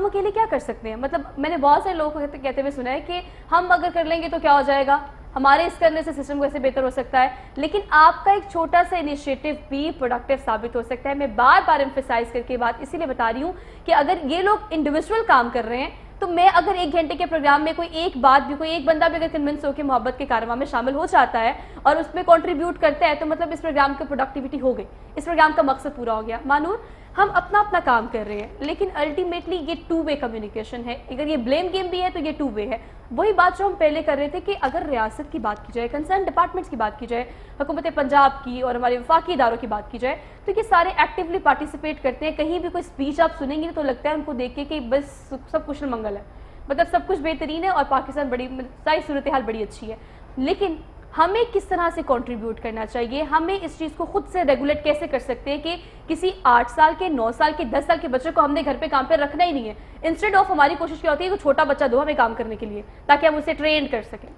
اکیلے کیا کر سکتے ہیں؟ مطلب میں نے بہت سارے لوگوں کو کہتے ہوئے سنا ہے کہ ہم اگر کر لیں گے تو کیا ہو جائے گا, ہمارے اس کرنے سے سسٹم کو ایسے بہتر ہو سکتا ہے. لیکن آپ کا ایک چھوٹا سا انیشیٹو بھی پروڈکٹیو ثابت ہو سکتا ہے. میں بار بار ایمفیسائز کر کے بات اسی لیے بتا رہی ہوں کہ اگر یہ لوگ انڈیویجول کام کر رہے ہیں, تو میں اگر 1 گھنٹے کے پروگرام میں کوئی ایک بات بھی, کوئی ایک بندہ بھی اگر کنونس ہو کے محبت کے کارواں میں شامل ہو جاتا ہے اور اس میں کنٹریبیوٹ کرتا ہے, تو مطلب اس پروگرام کی پروڈکٹیوٹی ہو گئی, اس پروگرام کا مقصد پورا ہو گیا. مانور, ہم اپنا کام کر رہے ہیں, لیکن الٹیمیٹلی یہ 2 وے کمیونیکیشن ہے. اگر یہ بلیم گیم بھی ہے تو یہ 2 وے ہے. وہی بات جو ہم پہلے کر رہے تھے کہ اگر ریاست کی بات کی جائے, کنسرن ڈپارٹمنٹس کی بات کی جائے, حکومت پنجاب کی اور ہمارے وفاقی اداروں کی بات کی جائے, تو یہ سارے ایکٹیولی پارٹیسپیٹ کرتے ہیں. کہیں بھی کوئی اسپیچ آپ سنیں گے تو لگتا ہے ان کو دیکھ کے کہ بس سب کچھ منگل ہے, مطلب سب کچھ بہترین ہے اور پاکستان بڑی ساری صورتحال بڑی اچھی ہے. لیکن ہمیں کس طرح سے کنٹریبیوٹ کرنا چاہیے؟ ہمیں اس چیز کو خود سے ریگولیٹ کیسے کر سکتے ہیں کہ کسی 8 سال کے, 9 سال کے, 10 سال کے بچے کو ہم نے گھر پہ کام پہ رکھنا ہی نہیں ہے. انسٹیڈ آف ہماری کوشش کیا ہوتی ہے کہ چھوٹا بچہ دو ہمیں کام کرنے کے لیے تاکہ ہم اسے ٹرین کر سکیں.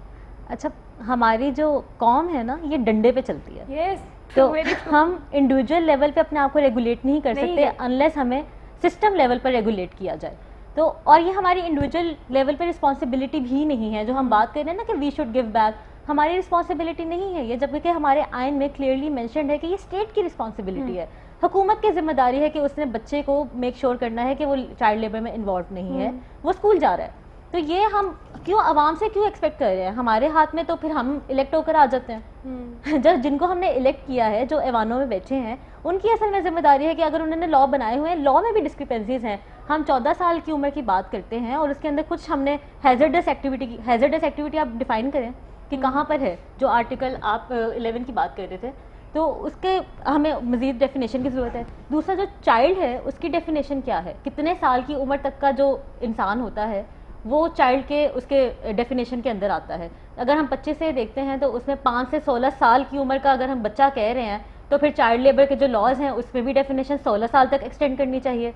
اچھا, ہماری جو قوم ہے نا یہ ڈنڈے پہ چلتی ہے. یس, تو ہم انڈیویجول لیول پہ اپنے آپ کو ریگولیٹ نہیں کر سکتے انلیس ہمیں سسٹم لیول پر ریگولیٹ کیا جائے. تو اور یہ ہماری انڈیویجول لیول پہ رسپانسبلٹی بھی نہیں ہے. جو ہم بات کر رہے ہیں نا کہ وی شوڈ گیو بیک, ہماری رسپانسبلٹی نہیں ہے یہ, جبکہ ہمارے آئین میں کلیئرلی مینشنڈ ہے کہ یہ اسٹیٹ کی رسپانسبلٹی ہے. حکومت کی ذمہ داری ہے کہ اس نے بچے کو میک شور کرنا ہے کہ وہ چائلڈ لیبر میں انوالو نہیں ہے, وہ اسکول جا رہا ہے. تو یہ ہم کیوں عوام سے کیوں ایکسپیکٹ کر رہے ہیں؟ ہمارے ہاتھ میں تو پھر ہم الیکٹ ہو کر آ جاتے ہیں. جن کو ہم نے الیکٹ کیا ہے, جو ایوانوں میں بیٹھے ہیں, ان کی اصل میں ذمہ داری ہے کہ اگر انہوں نے لا بنائے ہوئے ہیں, لا میں بھی ڈسکرپنسیز ہیں. ہم 14 سال کی عمر کی بات کرتے ہیں اور اس کے اندر کچھ ہم نے ہیزرڈس ایکٹیویٹی آپ ڈیفائن کریں کہ کہاں پر ہے, جو آرٹیکل آپ 11 کی بات کر رہے تھے, تو اس کے ہمیں مزید ڈیفینیشن کی ضرورت ہے. دوسرا جو چائلڈ ہے اس کی ڈیفینیشن کیا ہے, کتنے سال کی عمر تک کا جو انسان ہوتا ہے وہ چائلڈ کے اس کے ڈیفینیشن کے اندر آتا ہے. اگر ہم بچے سے دیکھتے ہیں تو اس میں 5 سے 16 سال کی عمر کا اگر ہم بچہ کہہ رہے ہیں تو پھر چائلڈ لیبر کے جو لاز ہیں اس میں بھی ڈیفینیشن 16 سال تک ایکسٹینڈ کرنی چاہیے.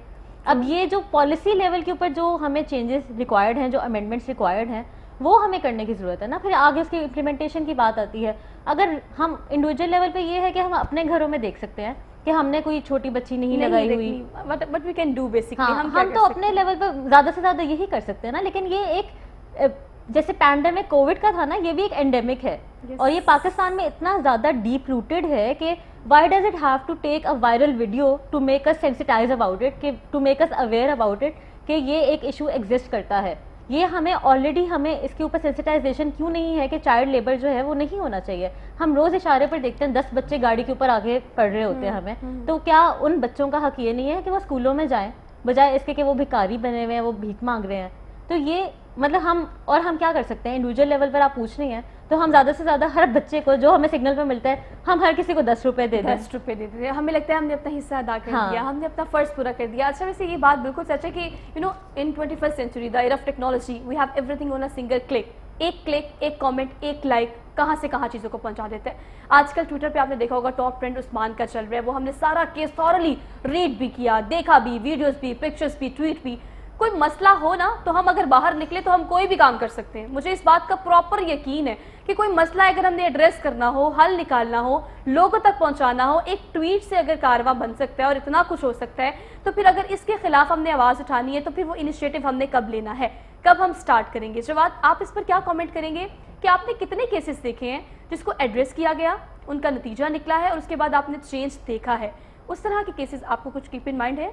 اب یہ جو پالیسی لیول کے اوپر جو ہمیں چینجز ریکوائرڈ ہیں, جو امینڈمنٹس ریکوائرڈ ہیں, وہ ہمیں کرنے کی ضرورت ہے نا. پھر آگے اس کی امپلیمنٹیشن کی بات آتی ہے. اگر ہم انڈیویجول لیول پہ یہ ہے کہ ہم اپنے گھروں میں دیکھ سکتے ہیں کہ ہم نے کوئی چھوٹی بچی نہیں لگائی ہوئی, but we can do basically ہم تو اپنے لیول پہ زیادہ سے زیادہ یہی کر سکتے ہیں نا. لیکن یہ ایک جیسے پینڈیمک کووڈ کا تھا نا, یہ بھی ایک اینڈیمک ہے اور یہ پاکستان میں اتنا زیادہ ڈیپ روٹیڈ ہے کہ why does it have to take a viral video to make us sensitize about it, to make us aware about it کہ یہ ایک ایشو ایگزسٹ کرتا ہے. یہ ہمیں آلریڈی ہمیں اس کے اوپر سینسٹائزیشن کیوں نہیں ہے کہ چائلڈ لیبر جو ہے وہ نہیں ہونا چاہیے. ہم روز اشارے پر دیکھتے ہیں 10 بچے گاڑی کے اوپر آگے پڑھ رہے ہوتے ہیں ہمیں, تو کیا ان بچوں کا حق یہ نہیں ہے کہ وہ اسکولوں میں جائیں بجائے اس کے کہ وہ بھکاری بنے ہوئے ہیں, وہ بھیک مانگ رہے ہیں. تو یہ مطلب ہم کیا کر سکتے ہیں انڈیویجول لیول پر آپ پوچھ رہی ہیں تو ہم زیادہ سے زیادہ ہر بچے کو جو ہمیں سگنل پہ ملتا ہے ہم ہر کسی کو 10 روپے دے دیں. 10 روپے دے دیتے ہیں, ہمیں لگتا ہے ہم نے اپنا حصہ ادا کر دیا, ہم نے اپنا فرض پورا کر دیا. اچھا ویسے یہ بات بالکل سچ ہے کہ ان 21st century the era of technology we have everything on a single click. ایک کلک, ایک کامنٹ, ایک لائک کہاں سے کہاں چیزوں کو پہنچا دیتا ہے. آج کل ٹویٹر پہ آپ نے دیکھا ہوگا ٹاپ ٹرینڈ عثمان کا چل رہا ہے, وہ ہم نے سارا کیس تھورلی ریڈ بھی کیا, دیکھا بھی, ویڈیوز بھی, پکچرز بھی, ٹویٹ بھی. کوئی مسئلہ ہو نا تو ہم اگر باہر نکلے تو ہم کوئی بھی کام کر سکتے ہیں. مجھے اس بات کا پراپر یقین ہے کہ کوئی مسئلہ اگر ہم نے ایڈریس کرنا ہو, حل نکالنا ہو, لوگوں تک پہنچانا ہو, ایک ٹویٹ سے اگر کارواں بن سکتا ہے اور اتنا کچھ ہو سکتا ہے, تو پھر اگر اس کے خلاف ہم نے آواز اٹھانی ہے تو پھر وہ انیشیٹو ہم نے کب لینا ہے, کب ہم سٹارٹ کریں گے. جواد, آپ اس پر کیا کامنٹ کریں گے کہ آپ نے کتنے کیسز دیکھے ہیں جس کو ایڈریس کیا گیا, ان کا نتیجہ نکلا ہے اور اس کے بعد آپ نے چینج دیکھا ہے؟ اس طرح کے کیسز آپ کو کچھ کیپ ان مائنڈ ہے؟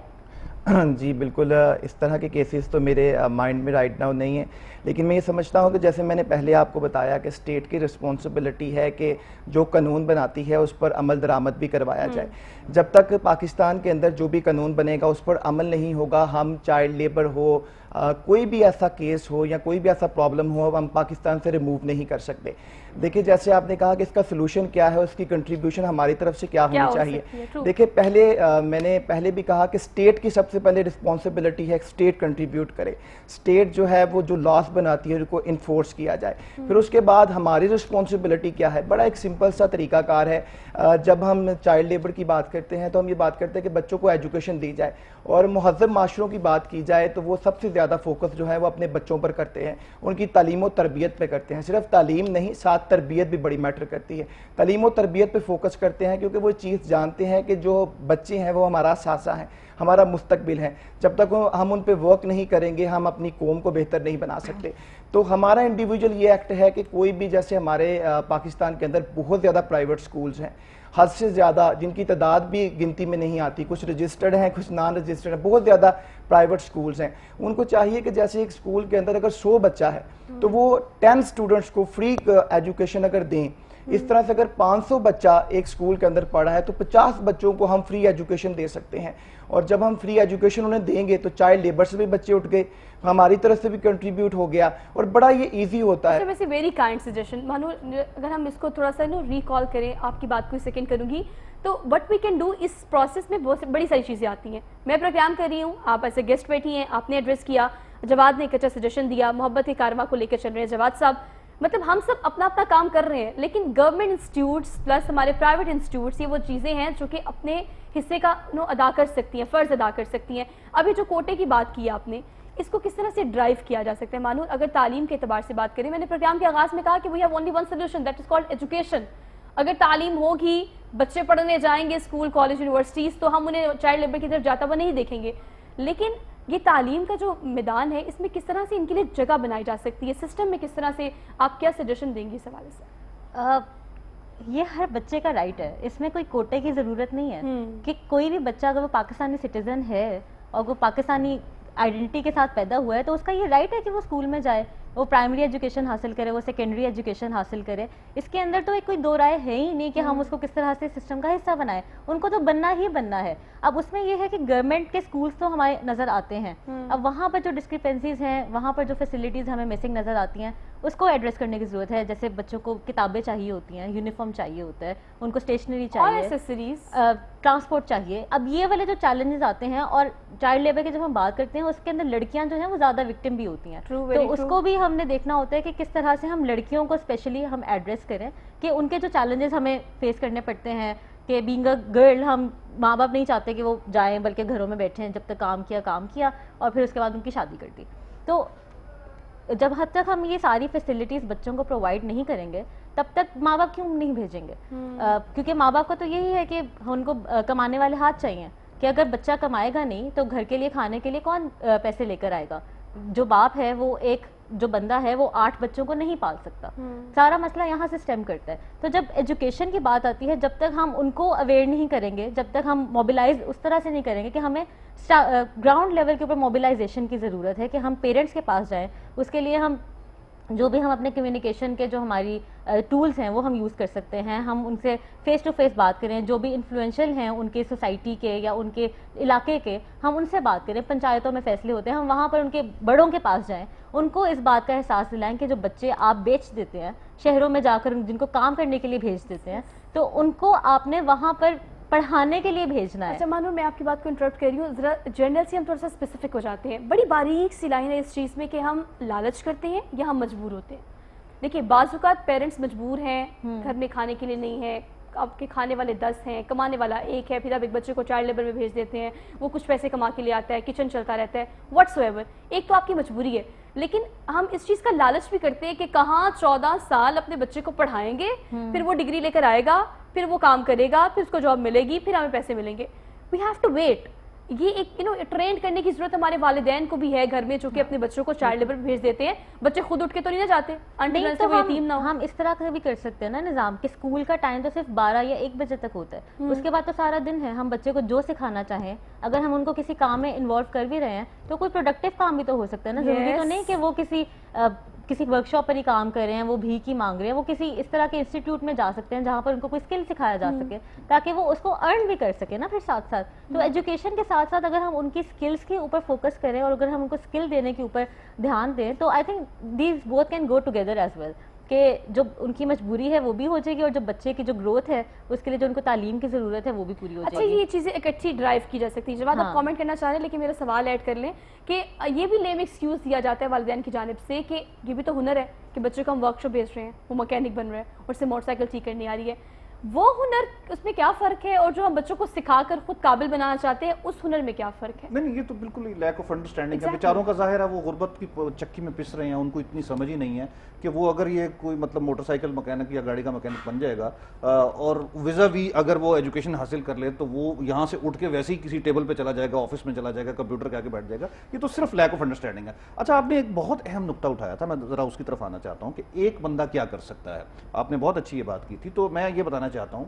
جی بالکل, اس طرح کے کیسز تو میرے مائنڈ میں رائٹ ناؤ نہیں ہیں, لیکن میں یہ سمجھتا ہوں کہ جیسے میں نے پہلے آپ کو بتایا کہ اسٹیٹ کی رسپانسبلٹی ہے کہ جو قانون بناتی ہے اس پر عمل درآمد بھی کروایا جائے. جب تک پاکستان کے اندر جو بھی قانون بنے گا اس پر عمل نہیں ہوگا, ہم چائلڈ لیبر ہو, کوئی بھی ایسا کیس ہو یا کوئی بھی ایسا پرابلم ہو, ہم پاکستان سے ریموو نہیں کر سکتے. دیکھیں جیسے آپ نے کہا کہ اس کا سلوشن کیا ہے, اس کی کنٹریبیوشن ہماری طرف سے کیا ہونی چاہیے. دیکھیں میں نے پہلے بھی کہا کہ اسٹیٹ کی سب سے پہلے رسپانسبلٹی ہے اسٹیٹ کنٹریبیوٹ کرے. اسٹیٹ جو ہے وہ جو لاس بناتی ہے ان کو انفورس کیا جائے. پھر اس کے بعد ہماری رسپانسبلٹی کیا ہے, بڑا ایک سمپل سا طریقہ کار ہے. جب ہم چائلڈ لیبر کی بات کرتے ہیں تو ہم یہ بات کرتے ہیں کہ بچوں کو ایجوکیشن دی جائے, اور مہذب معاشروں کی بات کی جائے تو وہ سب سے زیادہ فوکس جو ہے وہ اپنے بچوں پر کرتے ہیں, ان کی تعلیم و تربیت پہ کرتے ہیں. صرف تعلیم نہیں, ساتھ تربیت بھی بڑی میٹر کرتی ہے. تعلیم و تربیت پہ فوکس کرتے ہیں کیونکہ وہ چیز جانتے ہیں کہ جو بچے ہیں وہ ہمارا ثاثہ ہیں, ہمارا مستقبل ہے. جب تک ہم ان پہ ورک نہیں کریں گے ہم اپنی قوم کو بہتر نہیں بنا سکتے. تو ہمارا انڈیویجول یہ ایکٹ ہے کہ کوئی بھی, جیسے ہمارے پاکستان کے اندر بہت زیادہ پرائیویٹ سکولز ہیں, حد سے زیادہ, جن کی تعداد بھی گنتی میں نہیں آتی, کچھ رجسٹرڈ ہیں کچھ نان رجسٹرڈ ہیں, بہت زیادہ پرائیویٹ سکولز ہیں. ان کو چاہیے کہ جیسے ایک سکول کے اندر اگر 100 بچہ ہے تو وہ 10 سٹوڈنٹس کو فری ایجوکیشن اگر دیں, اس طرح سے اگر 500 بچہ ایک سکول کے اندر پڑھا ہے تو 50 بچوں کو ہم فری ایجوکیشن دے سکتے ہیں. اور جب ہم فری ایجوکیشن انہیں دیں گے تو چائلڈ لیبر سے بھی بچے اٹھ گئے, ہماری طرف سے بھی کنٹریبیوٹ ہو گیا, اور بڑا یہ ایزی ہوتا ہے. ویسے ویری کائنڈ سجیشن مانو, اگر ہم اس کو تھوڑا سا ریکال کریں, آپ کی بات کو سیکنڈ کروں گی, تو وٹ وی کین ڈو اس پروسیس میں بہت بڑی ساری چیزیں آتی ہیں. میں پروگرام کر رہی ہوں, آپ ایسے گیسٹ بیٹھی ہیں, آپ نے ایڈریس کیا, جواد نے ایک اچھا سجیشن دیا, محبت کے کارواں کو لے کر چل رہے ہیں جواد صاحب, مطلب ہم سب اپنا اپنا کام کر رہے ہیں, لیکن گورنمنٹ انسٹیٹیوٹس پلس ہمارے پرائیویٹ انسٹیٹیوٹس, یہ وہ چیزیں ہیں جو کہ اپنے حصے کا ادا کر سکتی ہیں, فرض ادا کر سکتی ہیں. ابھی جو کوٹے کی بات کی آپ نے, اس کو کس طرح سے ڈرائیو کیا جا سکتا ہے؟ مانو اگر تعلیم کے اعتبار سے بات کریں, میں نے پروگرام کے آغاز میں کہا کہ we have only one solution, that is called education. اگر تعلیم ہوگی, بچے پڑھنے جائیں گے اسکول, کالج, یونیورسٹیز, تو ہم انہیں چائلڈ لیبر کی طرف جاتا ہوا نہیں دیکھیں گے. لیکن یہ تعلیم کا جو میدان ہے, اس میں کس طرح سے ان کے لیے جگہ بنائی جا سکتی ہے, سسٹم میں کس طرح سے, آپ کیا سجیشن دیں گے اس حوالے سے؟ یہ ہر بچے کا رائٹ ہے, اس میں کوئی کوٹے کی ضرورت نہیں ہے کہ کوئی بھی بچہ اگر وہ پاکستانی سٹیزن ہے اور وہ پاکستانی آئیڈینٹی کے ساتھ پیدا ہوا ہے تو اس کا یہ رائٹ ہے کہ وہ اسکول میں جائے, وہ پرائمری ایجوکیشن حاصل کرے, وہ سیکنڈری ایجوکیشن حاصل کرے. اس کے اندر تو کوئی دو رائے ہے ہی نہیں کہ ہم اس کو کس طرح سے سسٹم کا حصہ بنائیں, ان کو تو بننا ہی بننا ہے. اب اس میں یہ ہے کہ گورنمنٹ کے سکولز تو ہمارے نظر آتے ہیں, اب وہاں پر جو ڈسکرپنسیز ہیں, وہاں پر جو فیسلٹیز ہمیں مسنگ نظر آتی ہیں, اس کو ایڈریس کرنے کی ضرورت ہے. جیسے بچوں کو کتابیں چاہیے ہوتی ہیں, یونیفارم چاہیے ہوتا ہے, ان کو اسٹیشنری چاہیے, ٹرانسپورٹ چاہیے. اب یہ والے جو چیلنجز آتے ہیں, اور چائلڈ لیبر کی جب ہم بات کرتے ہیں اس کے اندر لڑکیاں جو ہیں وہ زیادہ وکٹم بھی ہوتی ہیں, تو اس کو بھی ہم نے دیکھنا ہوتا ہے کہ کس طرح سے ہم لڑکیوں کو اسپیشلی ہم ایڈریس کریں کہ ان کے جو چیلنجز ہمیں فیس کرنے پڑتے ہیں, کہ بینگ اے گرل ہم ماں باپ نہیں چاہتے کہ وہ جائیں بلکہ گھروں میں بیٹھے ہیں جب تک کام کیا اور پھر اس کے بعد ان کی شادی کر دی. تو جب حد تک ہم یہ ساری فیسلٹیز بچوں کو پرووائڈ نہیں کریں گے تب تک ماں باپ کیوں نہیں بھیجیں گے؟ کیونکہ ماں باپ کا تو یہی ہے کہ ان کو کمانے والے ہاتھ چاہیے کہ اگر بچہ کمائے گا نہیں تو گھر کے لیے کھانے کے لیے کون پیسے لے کر آئے گا؟ جو باپ ہے وہ جو بندہ ہے وہ 8 بچوں کو نہیں پال سکتا. سارا مسئلہ یہاں سے سٹیم کرتا ہے. تو جب ایجوکیشن کی بات آتی ہے جب تک ہم ان کو اویئر نہیں کریں گے, جب تک ہم موبلائز اس طرح سے نہیں کریں گے کہ ہمیں گراؤنڈ لیول کے اوپر موبلائزیشن کی ضرورت ہے کہ ہم پیرنٹس کے پاس جائیں. اس کے لیے ہم جو بھی ہم اپنے کمیونیکیشن کے جو ہماری ٹولز ہیں وہ ہم یوز کر سکتے ہیں. ہم ان سے فیس ٹو فیس بات کریں, جو بھی انفلوئنشل ہیں ان کے سوسائٹی کے یا ان کے علاقے کے, ہم ان سے بات کریں. پنچایتوں میں فیصلے ہوتے ہیں, ہم وہاں پر ان کے بڑوں کے پاس جائیں, ان کو اس بات کا احساس دلائیں کہ جو بچے آپ بیچ دیتے ہیں شہروں میں جا کر, جن کو کام کرنے کے لیے بھیج دیتے ہیں, تو ان کو آپ نے وہاں پر پڑھانے کے لیے بھیجنا ہے. اچھا مانو میں آپ کی بات کو انٹرپٹ کر رہی ہوں, ذرا جنرل سے ہم تھوڑا سا اسپیسیفک ہو جاتے ہیں. بڑی باریک سی لائن ہے اس چیز میں کہ ہم لالچ کرتے ہیں یا ہم مجبور ہوتے ہیں. دیکھیے بعض اوقات پیرنٹس مجبور ہیں, گھر میں کھانے کے لیے نہیں ہے, آپ کے کھانے والے 10 ہیں, کمانے والا 1 ہے, پھر آپ ایک بچے کو چائلڈ لیبر میں بھیج دیتے ہیں, وہ کچھ پیسے کما کے لے آتا ہے, کچن چلتا رہتا ہے, واٹس ایور. ایک تو آپ کی مجبوری ہے, لیکن ہم اس چیز کا لالچ بھی کرتے ہیں کہ کہاں 14 سال اپنے بچے کو پڑھائیں گے, پھر وہ ڈگری لے کر آئے گا, پھر وہ کام کرے گا, پھر اس کو جاب ملے گی, پھر ہمیں پیسے ملیں گے. We have to wait. یہ ایک ٹرینڈ کرنے کی ضرورت ہمارے والدین کو بھی ہے گھر میں, جو کہ اپنے بچوں کو چائلڈ لیبر بھیج دیتے ہیں. بچے خود اٹھ کے تو نہیں نہ جاتے, نہیں تو ہم اس طرح کا بھی کر سکتے ہیں نا نظام کہ اسکول کا ٹائم تو صرف 12 یا 1 بجے تک ہوتا ہے, اس کے بعد تو سارا دن ہے. ہم بچے کو جو سکھانا چاہیں, اگر ہم ان کو کسی کام میں انوالو کر بھی رہے ہیں تو کوئی پروڈکٹیو کام بھی تو ہو سکتا ہے نا. ضروری تو نہیں کہ وہ کسی ورک شاپ پر ہی کام کر رہے ہیں, وہ بھیک ہی مانگ رہے ہیں. وہ کسی اس طرح کے انسٹیٹیوٹ میں جا سکتے ہیں جہاں پر ان کو کوئی اسکل سکھایا جا سکے تاکہ وہ اس کو ارن بھی کر سکے نا پھر ساتھ ساتھ. تو ایجوکیشن کے ساتھ ساتھ اگر ہم ان کی اسکلس کے اوپر فوکس کریں اور اگر ہم ان کو اسکل دینے کے اوپر دھیان دیں تو I think these both can go together as well, کہ جو ان کی مجبوری ہے وہ بھی ہو جائے گی اور جو بچے کی جو گروتھ ہے اس کے لیے جو ان کو تعلیم کی ضرورت ہے وہ بھی پوری ہو جائے گی. اچھا یہ چیزیں اکٹھی ڈرائیو کی جا سکتی ہیں. جب آپ کامنٹ کرنا چاہ رہے ہیں لیکن میرا سوال ایڈ کر لیں کہ یہ بھی لیم ایکسکیوز دیا جاتا ہے والدین کی جانب سے کہ یہ بھی تو ہنر ہے کہ بچے کو ہم ورک شاپ بھیج رہے ہیں, وہ مکینک بن رہا ہے اور اسے موٹر سائیکل ٹھیک کرنی آ رہی ہے. وہ ہنر اس میں کیا فرق ہے, اور جو ہم بچوں کو سکھا کر خود قابل بنانا چاہتے ہیں اس ہنر میں کیا فرق ہے؟ نہیں یہ تو بالکل ہی لیک آف انڈرسٹینڈنگ ہے. بیچاروں کا ظاہر ہے وہ غربت کی چکی میں پس رہے ہیں, ان کو اتنی سمجھ ہی نہیں ہے کہ وہ اگر یہ کوئی مطلب موٹر سائیکل مکینک یا گاڑی کا مکینک بن جائے گا اور ویزا وی اگر وہ ایجوکیشن حاصل کر لے تو وہ یہاں سے اٹھ کے ویسے ہی کسی ٹیبل پہ چلا جائے گا, آفس میں چلا جائے گا, کمپیوٹر کے آگے بیٹھ جائے گا. یہ تو صرف لیک آف انڈرسٹینڈنگ ہے. اچھا آپ نے ایک بہت اہم نقطہ اٹھایا تھا, میں ذرا اس کی طرف آنا چاہتا ہوں کہ ایک بندہ کیا کر سکتا ہے. آپ نے بہت اچھی یہ بات کی تھی, تو میں یہ بتانا چاہتا ہوں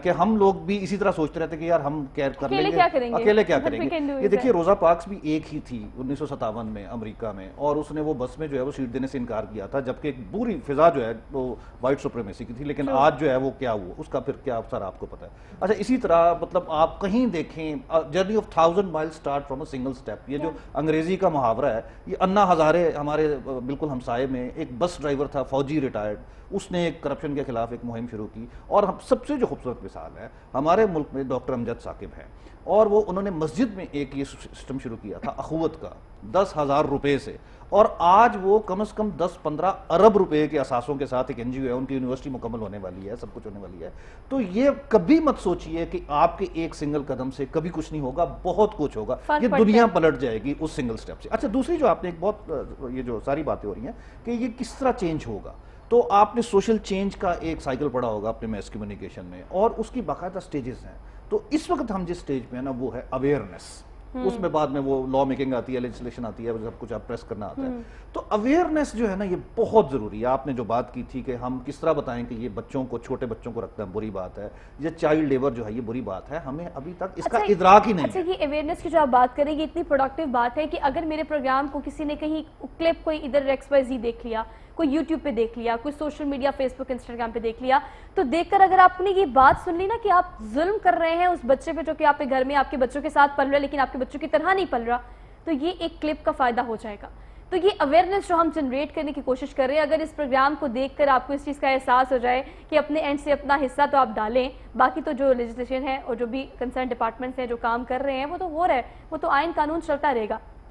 کہ ہم لوگ بھی اسی طرح سوچتے رہتے کہ یار ہم کر لیں گے, اکیلے کیا کریں گے. یہ دیکھیے روزا پارکس بھی ایک ہی تھی 1957 میں امریکہ میں, اور اس نے وہ بس میں جو ہے وہ سیٹ دینے سے انکار کیا تھا, جبکہ ایک پوری فضا جو ہے وہ وائٹ سپریمیسی کی تھی. لیکن آج جو ہے وہ کیا ہوا, اس کا پھر کیا افسر آپ کو پتا ہے. اچھا اسی طرح مطلب آپ کہیں دیکھیں جرنی آف 1000 مائل start from a single step, یہ جو انگریزی کا محاورہ ہے, یہ انا ہزارے ہمارے بالکل ہمسائے میں ایک بس ڈرائیور تھا, فوجی ریٹائرڈ, اس نے ایک کرپشن کے خلاف ایک مہم شروع کی. اور ہم سب سے جو خوبصورت مثال ہے ہمارے ملک میں ڈاکٹر امجد ثاقب ہیں, اور وہ انہوں نے مسجد میں ایک یہ سسٹم شروع کیا تھا اخوت کا 10,000 روپے سے, اور آج وہ کم از کم 10-15 ارب روپے کے اثاثوں کے ساتھ ایک این جی او ہے, ان کی یونیورسٹی مکمل ہونے والی ہے, سب کچھ ہونے والی ہے. تو یہ کبھی مت سوچئے کہ آپ کے ایک سنگل قدم سے کبھی کچھ نہیں ہوگا, بہت کچھ ہوگا, یہ دنیا پلٹ جائے گی اس سنگل سٹیپ سے. اچھا دوسری جو آپ نے ایک بہت یہ جو ساری باتیں ہو رہی ہیں کہ یہ کس طرح چینج ہوگا, تو آپ نے سوشل چینج کا ایک سائیکل پڑھا ہوگا اپنے میس کمیونیکیشن میں, اور اس کی باقاعدہ سٹیجز ہیں. تو اس وقت ہم جس سٹیج پہ ہیں نا وہ ہے اویئرنیس. اس میں بعد میں وہ لا میکنگ آتی ہے, لیجسلیشن آتی ہے, سب کچھ آپ پریس کرنا آتا ہے. تو اویئرنیس جو ہے نا یہ بہت ضروری ہے. آپ نے جو بات کی تھی کہ ہم کس طرح بتائیں کہ یہ بچوں کو, چھوٹے بچوں کو رکھنا بری بات ہے, یہ چائلڈ لیبر جو ہے یہ بری بات ہے, ہمیں ابھی تک اس کا ادراک ہی نہیں ہے. اچھا یہ اویئرنیس کی جو آپ بات کریں گے اتنی پروڈکٹیو بات ہے کہ اگر میرے پروگرام کو کسی نے کہیں کلپ کوئی ادھر ایکس وائی زی دیکھ لیا, کوئی یوٹیوب پہ دیکھ لیا, کوئی سوشل میڈیا فیس بک انسٹاگرام پہ دیکھ لیا, تو دیکھ کر اگر آپ نے یہ بات سن لی نا کہ آپ ظلم کر رہے ہیں اس بچے پہ جو کہ آپ کے گھر میں آپ کے بچوں کے ساتھ پل رہا ہے لیکن آپ کے بچوں کی طرح نہیں پل رہا, تو یہ ایک کلپ کا فائدہ ہو جائے گا. تو یہ اویئرنیس جو ہم جنریٹ کرنے کی کوشش کر رہے ہیں, اگر اس پروگرام کو دیکھ کر آپ کو اس چیز کا احساس ہو جائے کہ اپنے اینڈ سے اپنا حصہ تو آپ ڈالیں, باقی تو جو لیجسلیشن ہے اور جو بھی کنسرن ڈپارٹمنٹس ہیں جو کام کر رہے ہیں وہ تو ہو رہا ہے, وہ تو آئین قانون چلتا رہے گا,